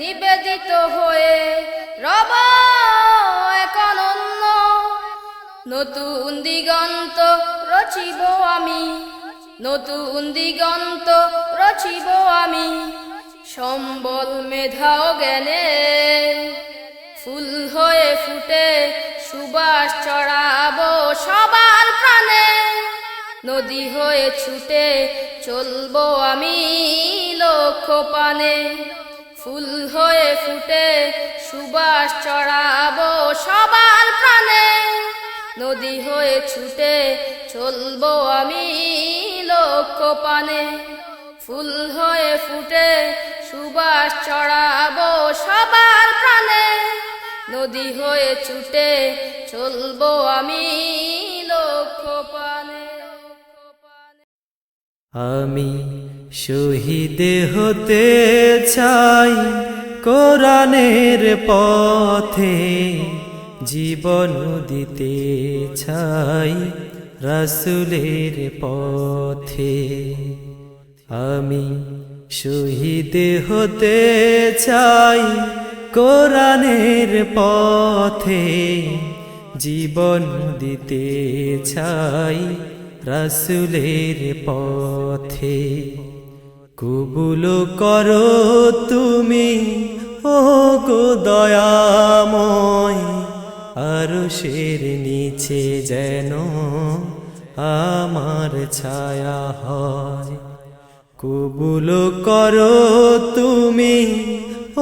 নিবেদিত হয়ে রব এখন অন্য। নতুন দিগন্ত রচিব আমি, নতুন দিগন্ত রচিব আমি সম্বল মেধা ও জ্ঞানে। ফুল হয়ে ফুটে সুবাস ছড়াবো সবার প্রাণে, নদী হয়ে ছুটে চলবো আমি লক্ষ্য পানে। ফুল হয়ে ফুটে সুবাস ছড়াবো সবার প্রাণে, নদী হয়ে ছুটে চলবো আমি লক্ষ্য পানে। ফুল হয়ে ফুটে সুবাস ছড়াবো সবার প্রাণে, নদী হয়ে ছুটে চলবো আমি লক্ষ্য পানে। আমি শহীদ হতে চাই কোরআনের পথে জীবন দিতে চাই রাসূলের পথে আমি শহীদ হতে চাই কোরআনের পথে জীবন দিতে চাই রাসূলের পথে কবুল করো তুমি ও গো দয়াময় আরশের নিচে যেন আমার ছায়া হয় কবুল করো তুমি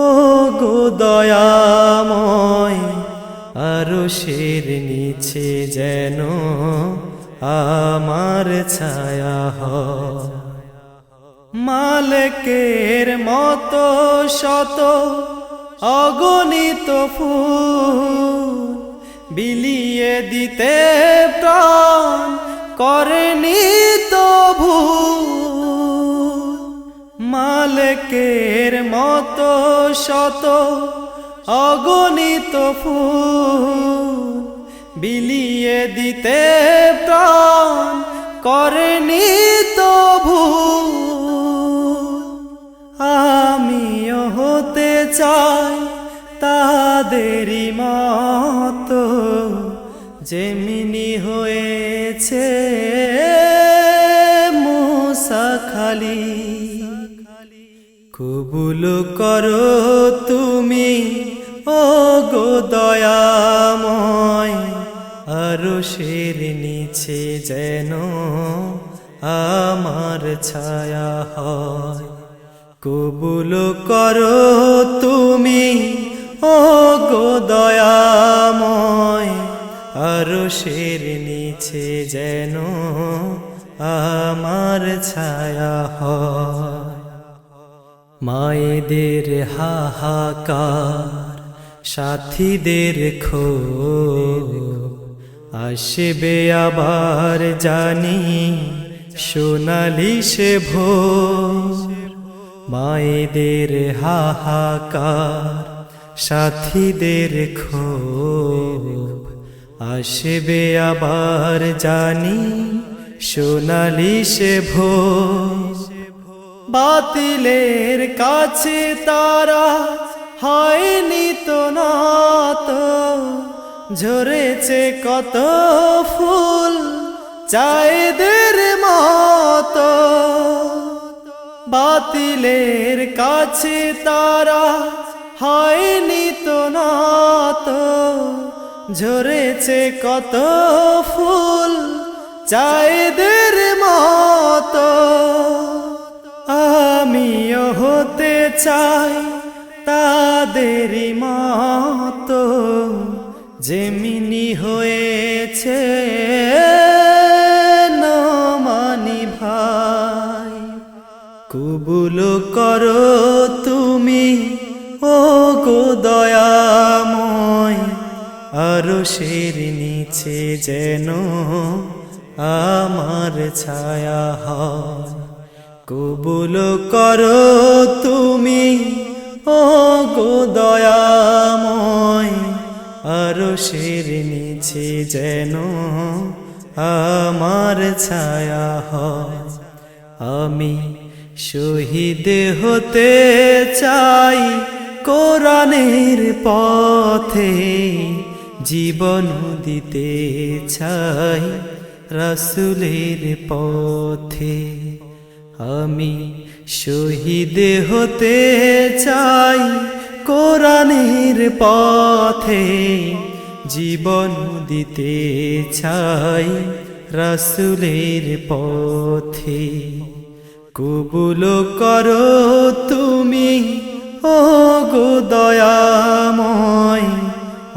ও গো দয়াময় আরশের নিচে যেন আমার ছায়া হয় মালিকের মতো শত অগণিত ফুল বিলিয়ে দিতে প্রাণ করেনি তো ভুল মালিকের মতো শত অগণিত ফুল বিলিয়ে দিতে প্রাণ করেনি তো ভুল আমিও হতে চাই তাদেরই মতো যেমনি হয়েছে মুসা খালিদ কবুল করো তুমি ও গো দয়াময় আরশের নিচে যেন আমার ছায়া হয় কবুল করো তুমি ও গো দয়াময় আরশের নিচে যেন আমার ছায়া হয় মায়েদের হাহাকার সাথীদের খো আসবে আবার জানি সোনালি সে ভোর মায়েদের হাহাকার সাথীদের ক্ষোভ আসবে আবার জানি সোনালি সে ভোর বাতিলের কাছে তারা হয়নি তো নত ঝরেছে কত ফুল চাঁদের মতো বাতিলের কাছে তারা হয়নি তো নত ঝরেছে কত ফুল চাঁদের মতো আমিও হতে চাই তাদেরই মতো যেমনি হয়েছে নমানি ভাই কবুল করো তুমি ও গো দয়াময় আরশের নিচে যেন আমার ছায়া হয় কবুল করো তুমি ও গো দয়াময় আরশের নিচে যেন আমার ছায়া হয় আমি শহীদ হতে চাই কোরআনের পথে জীবন দিতে চাই রাসূলের পথে আমি শহীদ হতে চাই কোরআনের পথে জীবন দিতে চাই রাসূলের পথে কবুল করো তুমি ও গো দয়াময়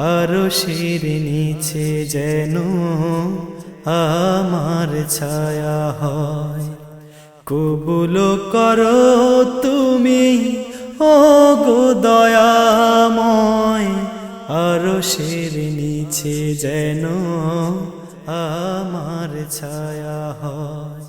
আরশের নিচে যেন আমার ছায়া হয় কবুল করো তুমি ও গো দয়াময় আরশের নিচে যেন আমার ছায়া হয়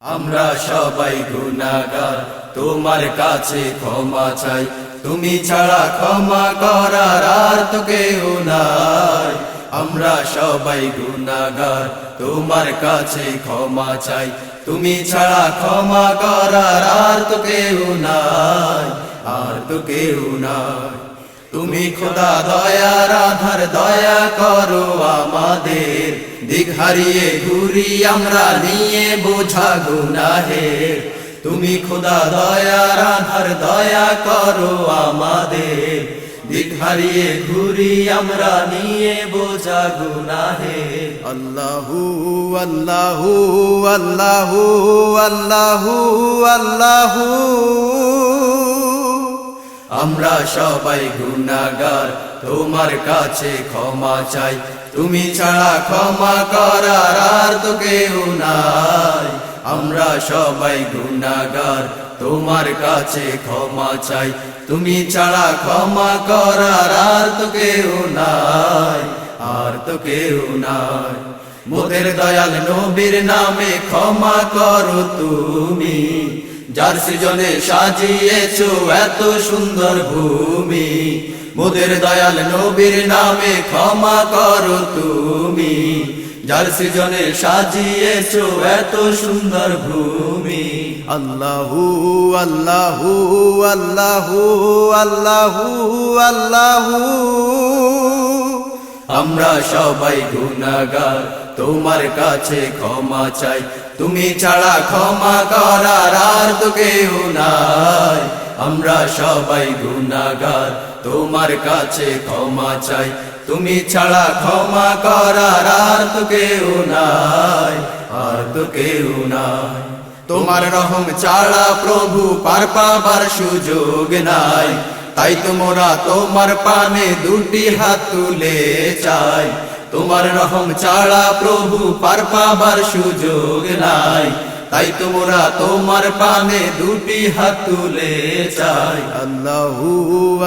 আমরা সবাই গুনাহগার তোমার কাছে ক্ষমা চাই, তুমি ছাড়া ক্ষমা করার আর তো কেউ নাই। আমরা সবাই গুনাহগার, তোমার কাছে ক্ষমা চাই, তুমি ছাড়া ক্ষমা করার আর তো কেউ নাই, আর তো কেউ নাই। তুমি খোদা দয়ার আধার, দয়া করো আমাদের, দিক হারিয়ে ঘুরি আমরা নিয়ে বোঝা গুনাহের। তুমি খোদা দয়ার আধার, দয়া করো আমাদের, দিক হারিয়ে ঘুরি আমরা নিয়ে বোঝা গুনাহের। আল্লাহু আল্লাহু আল্লাহু আল্লাহু আল্লাহু। আমরা সবাই গুনাহগার, তোমার কাছে ক্ষমা চাই, তুমি ছাড়া ক্ষমা করার আর তো কেউ নাই। আমরা সবাই গুনাহগার, তোমার কাছে ক্ষমা চাই, তুমি ছাড়া ক্ষমা করার আর তো কেউ নাই, আর তো কেউ নাই। মোদের দয়াল নবীর নামে ক্ষমা করো তুমি, যার সৃজনে সাজিয়েছো এত সুন্দর ভূমি। মোদের দয়াল নবীর নামে ক্ষমা করো তুমি, যার সৃজনে সাজিয়েছো এত সুন্দর ভূমি। আল্লাহু আল্লাহু আল্লাহু আল্লাহু আল্লাহু। আমরা সবাই গুনাহগার, তোমার কাছে ক্ষমা চাই, তুমি ছাড়া ক্ষমা করার আর তো কেউ নাই। আমরা সবাই গুনাহগার, তোমার কাছে ক্ষমা চাই, তুমি ছাড়া ক্ষমা করার আর তো কেউ নাই, আর তো কেউ নাই। তোমার রহম ছাড়া প্রভু পার পাবার সুযোগ নাই, তাই তোমরা তোমার পানে দুটি হাত তুলে চাই। তোমার রহম ছাড়া প্রভু পার পাবার সুযোগ নাই, তাই তোমরা তোমার পানে দুটি হাত তুলে চাই। আল্লাহু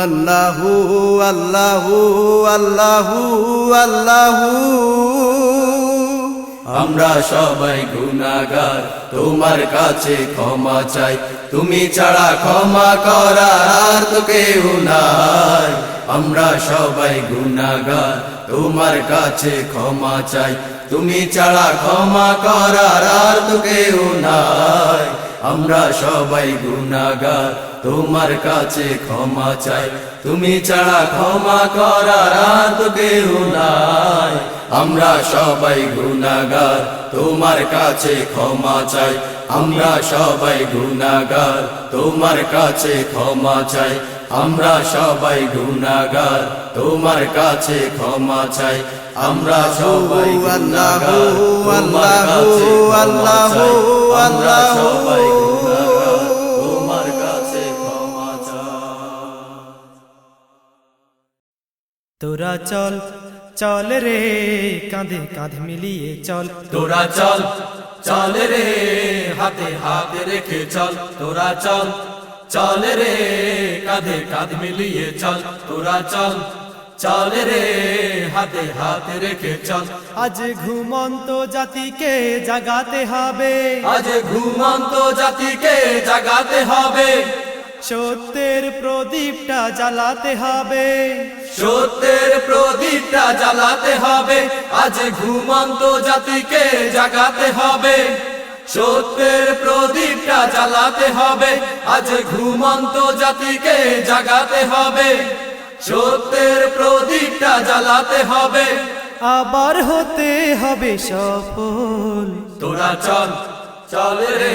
আল্লাহু আল্লাহু আল্লাহু আল্লাহু। আমরা সবাই গুনাহগার, তোমার কাছে ক্ষমা চাই, তুমি ছাড়া ক্ষমা করার আর তো কেউ নাই। আমরা সবাই গুনাহগার, তোমার কাছে ক্ষমা চাই, তুমি ছাড়া ক্ষমা করার আর তো কেউ নাই। আমরা সবাই গুনাহগার, তোমার কাছে ক্ষমা চাই, তুমি ছাড়া ক্ষমা করার আর তো কেউ নাই। আমরা সবাই গুনাহগার, তোমার কাছে ক্ষমা চাই, আমরা সবাই গুনাহগার, তোমার কাছে ক্ষমা চাই। আমরা সবাই গুনাহগার, তোমার কাছে ক্ষমা চাই, আমরা সবাই গুনাহগার, তোমার কাছে ক্ষমা চাই। আমরা সবাই গুনাহগার, তোমার কাছে ক্ষমা চাই। তোরা চল চল রে কাঁধে কাঁধ মিলিয়ে চল, তোরা চল চল রে হাতে হাত রেখে চল, তোরা চল চল রে কাঁধে কাঁধ মিলিয়ে চল, তোরা চল চল রে হাতে হাত রেখে চল। আজ ঘুমন্ত জাতিকে জাগাতে হবে, আজ ঘুমন্ত জাতিকে জাগাতে হবে, সত্যের প্রদীপটা জ্বালাতে হবে, সত্যের প্রদীপটা জ্বালাতে হবে। আজ ঘুমন্ত জাতিকে জাগাতে হবে, সত্যের প্রদীপটা জ্বালাতে হবে। আজ ঘুমন্ত জাতিকে জাগাতে হবে, সত্যের প্রদীপটা জ্বালাতে হবে। আবার হতে হবে সফল। তোরা চল চল রে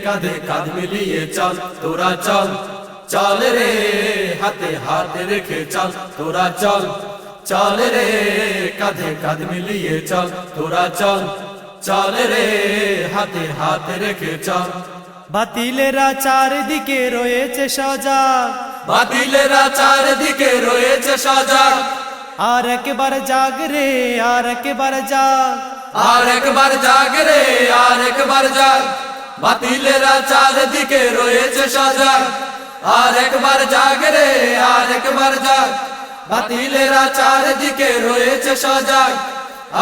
কাঁধে কাঁধ মিলিয়ে চল, তোরা চল চল রে হাতে হাত রেখে চল, তোরা চল চল রে কাঁধে কাঁধ মিলিয়ে চল, তোরা চল চল রে হাতে হাত রেখে চল। বাতিলেরা চারদিকে রয়েছে সজাগ, বাতিলেরা চারদিকে রয়েছে সজাগ, আর একবার জাগ রে আর একবার জাগ, আর একবার জাগ রে আর একবার জাগ। বাতিলেরা চারদিকে রয়েছে সজাগ, আর একবার জাগ রে আর একবার জাগ। বাতিলেরা চারদিকে রয়েছে সজাগ,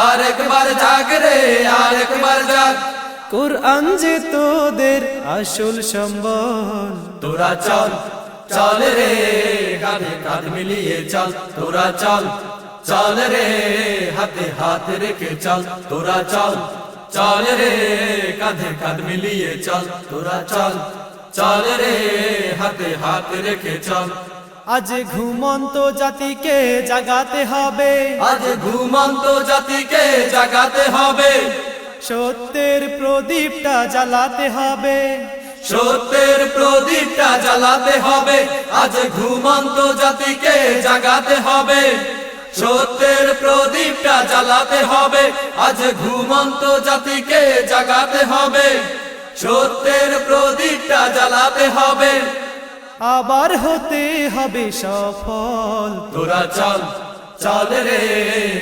আর একবার জাগ রে আর একবার জাগ। কোরআন যে তোদের আসল সম্বল। তোরা চল চল রে কাঁধে কাঁধ মিলিয়ে চল, তোরা চল চল রে হাতে হাত রেখে চল, তোরা চল চল রে কাঁধে কাঁধ মিলিয়ে চল, তোরা চল চল রে হাতে হাত রেখে চল। আজ ঘুমন্ত জাতিকে জাগাতে হবে, আজ ঘুমন্ত জাতিকে জাগাতে হবে, সত্যের প্রদীপটা জ্বালাতে হবে, সত্যের প্রদীপটা জ্বালাতে হবে। আজ ঘুমন্ত জাতিকে জাগাতে হবে, সত্যের প্রদীপটা জ্বালাতে হবে। আজ ঘুমন্ত জাতিকে জাগাতে হবে, সত্যের প্রদীপটা জ্বালাতে হবে। আবার হতে হবে সফল। তোরা চল চল রে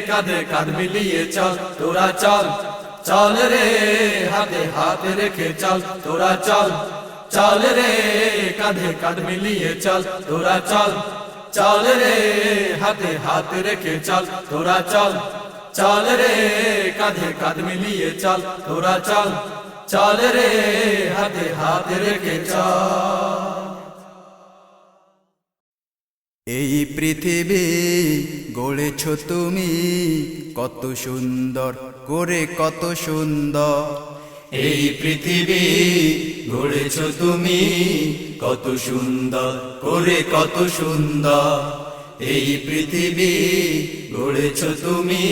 কাঁধে কাঁধ মিলিয়ে চল, তোরা চল চল রে হাতে হাত রেখে চল, তোরা চল চল রে কাঁধে কাঁধ মিলিয়ে চল, তোরা চল চল রে হাতে হাত রেখে চল, তোরা চল চল রে কাঁধে কাঁধ মিলিয়ে চল, তোরা চল চল রে হাতে হাত রেখে চল। এই পৃথিবী গড়েছ তুমি কত সুন্দর করে, কত সুন্দর। এই পৃথিবী গড়েছ তুমি কত সুন্দর করে, কত সুন্দর। এই পৃথিবী গড়েছ তুমি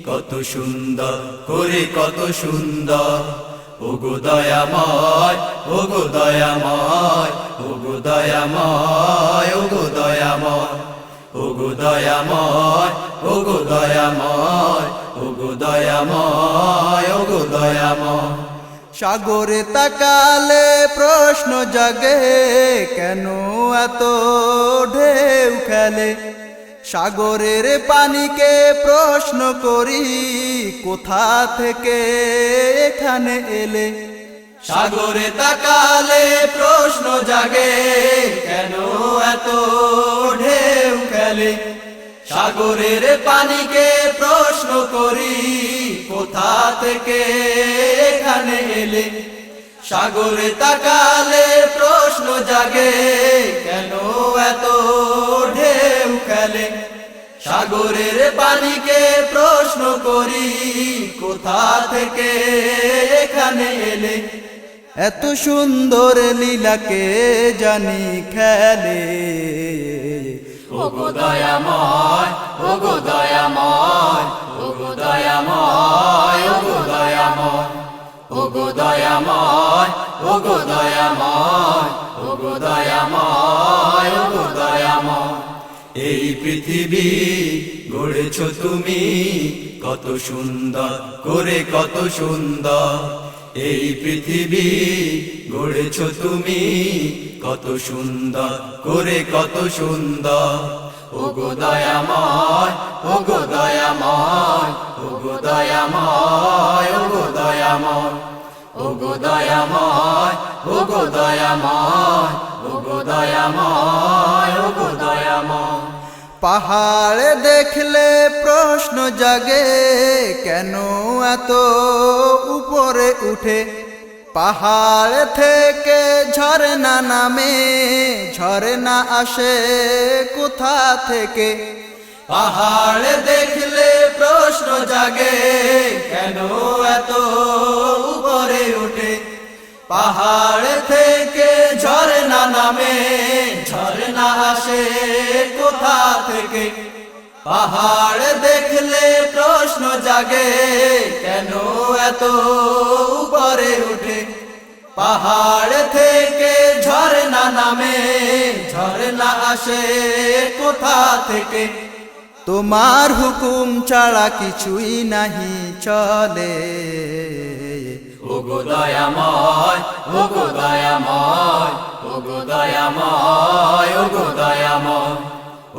কত সুন্দর করে, কত সুন্দর। ওগো দয়াময়, ওগো দয়াময়, ওগো দয়াময়, ওগো দয়াময়, ওগো দয়াময়, ওগো দয়াময়, ওগো দয়াময়, ওগো দয়াময়। সাগরে তাকালে প্রশ্ন জাগে, কেন এত ঢেউ খেলে। সাগরের পানিকে প্রশ্ন করি, কোথা থেকে এখানে এলে। সাগরে তাকালে প্রশ্ন জাগে, কেন এত ঢেউ খেলে। সাগরের পানিকে প্রশ্ন করি, কোথা থেকে এখানে এলে। সাগরে তাকালে প্রশ্ন জাগে, কেন এত ঢেউ খেলে। সাগরের পানিকে প্রশ্ন করি, কোথা থেকে এখানে এলে। এত সুন্দর লীলাকে জানি খেলে। ওগো দয়াময়, ওগো দয়াময়, ওগো দয়াময়, ওগো দয়াময়, ওগো দয়াময়, ওগো দয়াময়, ওগো দয়াময়, ওগো দয়াময়। এই পৃথিবী গড়েছ তুমি কত সুন্দর করে, কত সুন্দর। এই পৃথিবী গড়েছ তুমি কত সুন্দর করে, কত সুন্দর। ওগো দয়াময়, ওগো দয়াময়, ওগো দয়াময়, ওগো দয়াময়, ওগো দয়াময়, ওগো দয়াময়, ওগো দয়াময়, ওগো দয়াময়। পাহাড় দেখলে প্রশ্ন জাগে, কেন এত উপরে উঠে। পাহাড় থেকে ঝরনা নামে, ঝরনা আসে কোথা থেকে। পাহাড় দেখলে প্রশ্ন জাগে, কেন এত উপরে উঠে। পাহাড় থেকে ঝরনা নামে, ঝরনা আসে কোথা থেকে। পাহাড় দেখলে প্রশ্ন জাগে, কেন এত উপরে উঠে। পাহাড় থেকে ঝরনা নামে, ঝরনা আসে কোথা থেকে। তোমার হুকুম ছাড়া কিছুই নাহি চলে। ওগো দয়াময়, ওগো দয়াময়, ওগো দয়াময়, ওগো দয়াময়,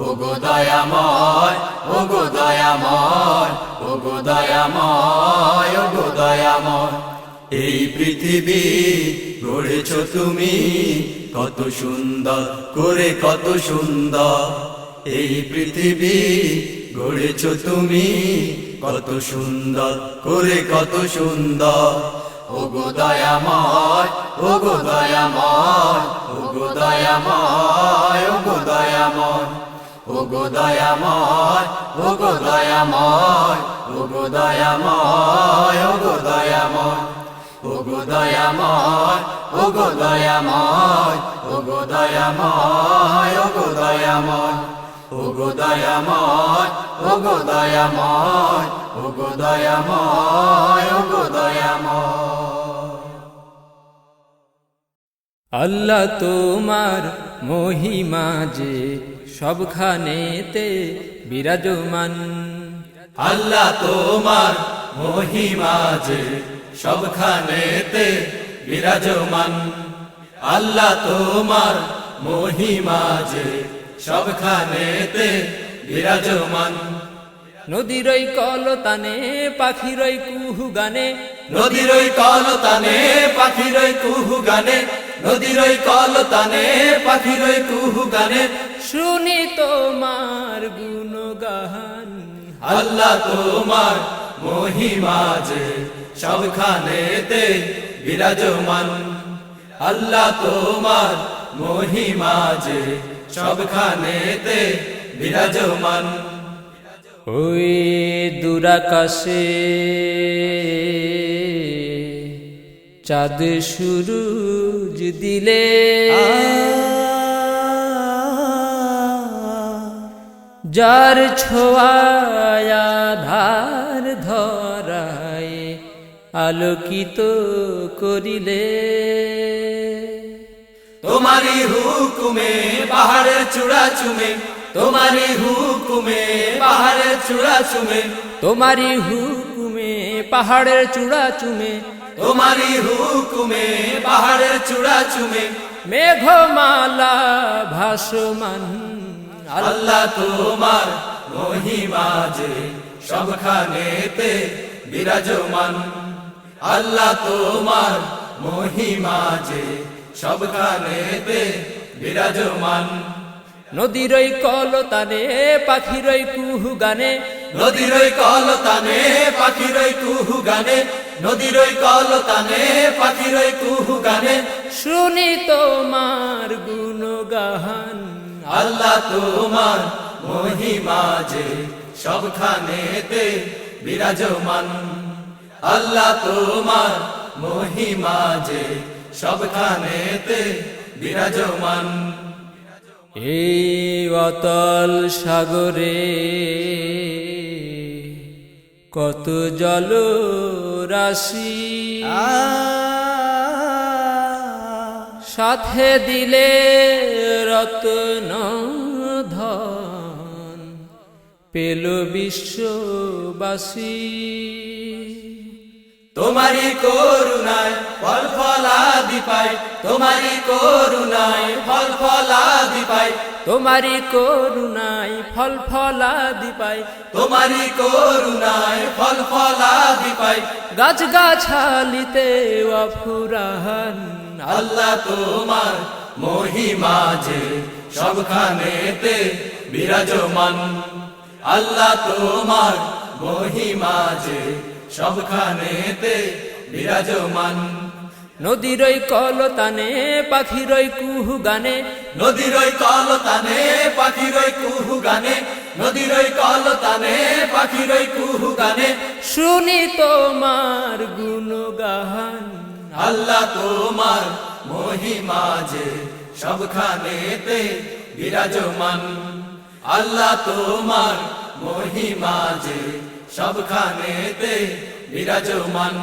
ওগো দয়াময়, ওগো দয়াময়, ওগো দয়াময়, ওগো দয়াময়। এই পৃথিবী গড়েছ তুমি কত সুন্দর করে, কত সুন্দর। এই পৃথিবী গড়েছ তুমি কত সুন্দর করে, কত সুন্দর। ওগো দয়াময়, ওগো দয়াময়, ওগো দয়াময়, ওগো দয়াময়, ওগো দয়াময়, ওগো দয়াময়, ওগো দয়াময়, ওগো দয়াময়, ওগো দয়াময়, ওগো দয়াময়, ওগো দয়াময়, ওগো দয়াময়, ওগো দয়াময়, ওগো দয়াময়, ওগো দয়াময়, ওগো দয়াময়। আল্লাহ তোমার মহিমা যে সবখানেতে বিরাজমান, আল্লাহ তোমার মহিমা যে সবখানেতে বিরাজমান, আল্লাহ তোমার মহিমা যে সবখানেতে বিরাজমান। নদীর ওই কলতানে পাখির ওই কুহু গানে, নদীর ওই কলতানে পাখির ওই কুহু গানে, নদীর ওই কলতানে পাখির ওই কুহু গানে, শুনি তোমার গুণগান। আল্লাহ তোমার মহিমা যে সবখানেতে বিরাজমান, আল্লাহ তোমার মহিমা যে সবখানেতে বিরাজমান। ওই দুরাকাশে চাঁদ সুরুজ দিলে, যার ছোঁয়া ধার ধরায় আলোকিত করিলে, তোমারি হুকুমে পাহাড়ের চূড়া চুমে, তোমারি হুকুমে পাহাড়ের চূড়া চুমে, তোমারি হুকুমে পাহাড়ের চূড়া চুমে, তোমারি হুকুমে পাহাড়ের চূড়া চুমে, মেঘমালা ভাসমান। আল্লাহ তোমার মহিমা যে সবখানেতে বিরাজমান, আল্লাহ তোমার মহিমা যে সবখানেতে বিরাজমান। নদীর ওই কলতানে পাখির ওই কুহু গানে, নদীর ওই কলতানে পাখির ওই কুহু গানে, নদীর ওই কলতানে পাখির ওই কুহু গানে, শুনি তোমার গুণগান। আল্লাহ তোমার মহিমা যে সবখানেতে বিরাজমান, আল্লাহ তোমার মহিমা যে সবখানেতে বিরাজমান। এই অতল সাগরে কত জল রাশি, সাথে দিলে রত্ন ধন পেল বিশ্ববাসী। তোমারি করুণায় ফল ফলাদি পাই, তোমারি করুণায় ফল ফলাদি পাই, তোমারি করুণায় ফল ফলাদি পাই, তোমারি করুণায় ফল ফলাদি পাই। গাছ গাছালিতে অফুরান। আল্লাহ তোমার মহিমা যে সবখানেতে বিরাজমান, আল্লাহ তোমার মহিমা যে সবখানেতে বিরাজমান। নদীর ওই কলতানে পাখির ওই কুহু গানে, নদীর ওই কলতানে পাখির ওই কুহু গানে, নদীর ওই কলতানে পাখির ওই কুহু গানে, শুনি তোমার গুণগান। আল্লাহ তোমার মহিমা যে সবখানেতে বিরাজমান, আল্লাহ তোমার মহিমা যে সবখানেতে বিরাজমান,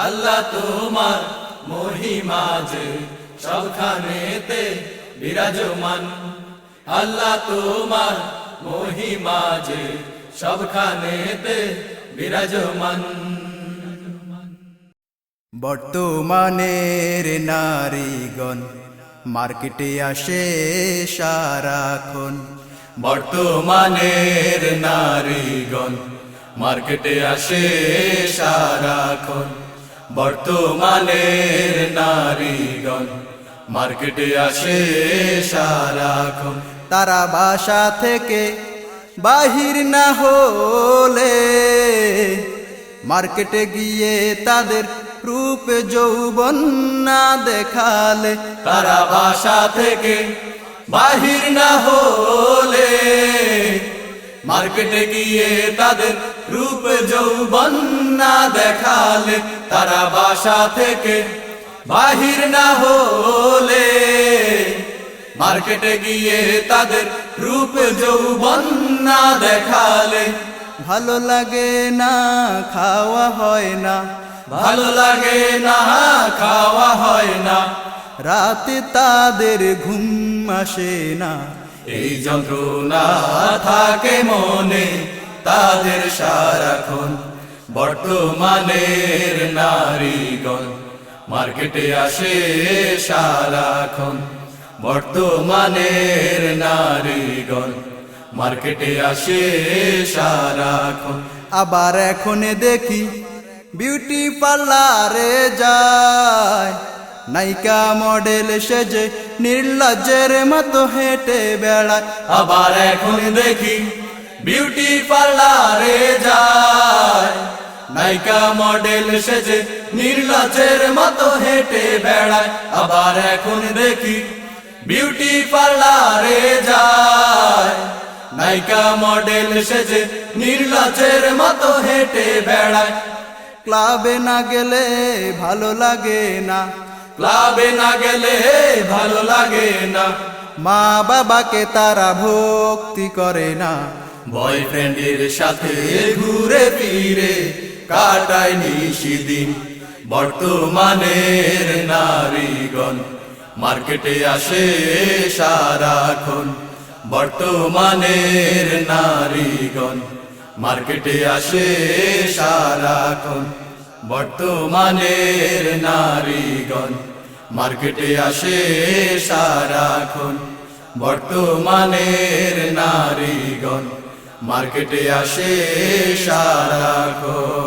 আল্লাহ তোমার মহিমা যে সবখানেতে বিরাজমান, আল্লাহ তোমার মহিমা যে সবখানেতে বিরাজমান। বর্তমানের নারীগণ মার্কেটে আসে সারাক্ষণ, বর্তমানের নারীগণ মার্কেটে আসে সারাক্ষণ, বর্তমানের নারীগণ মার্কেটে আসে সারাক্ষণ। তারা বাসা থেকে বাহির না হলে মার্কেটে গিয়ে তাদের রূপ যৌবন না দেখালে, তারা বাসা থেকে বাহির না হলে, মার্কেটে গিয়ে তাদের রূপ যৌবন না দেখালে, তারা বাসা থেকে বাহির না হলে, মার্কেটে গিয়ে তাদের রূপ যৌবন না দেখালে, ভালো লাগে না খাওয়া হয় না, ভালো লাগে না খাওয়া হয় না, রাতে তাদের ঘুম আসে না, এই যন্ত্রণা থাকে মনে তাদের সারাক্ষণ। বর্তমানের নারীগণ মার্কেটে আসে সারাক্ষণ, বর্তমানের নারীগণ মার্কেটে আসে সারাক্ষণ। আবার এখন দেখি বিউটি পার্লারে যায়, নায়িকা মডেল সেজে নির্লজ্জের মতো হেঁটে বেড়ায়। আবার এখন দেখি বিউটি পার্লারে যায়, নায়িকা মডেল সেজে নির্লজ্জের মতো হেঁটে বেড়ায়। আবার এখন দেখি বিউটি পার্লারে যায়, নায়িকা মডেল সেজে নির্লজ্জের মতো হেঁটে বেড়ায়। ক্লাবে না গেলে ভালো লাগে না, ক্লাবে না গেলে ভালো লাগে না, মা বাবাকে তারা ভক্তি করে না, বয়ফ্রেন্ডের সাথে ঘুরে ফিরে কাটায় নিশিদিন। বর্তমানের নারীগণ মার্কেটে আসে সারাক্ষণ, বর্তমানের নারীগণ মার্কেটে আসে সারাক্ষণ, বর্তমানের নারীগণ মার্কেটে আসে সারাক্ষণ, বর্তমানের নারীগণ মার্কেটে আসে সারাক্ষণ।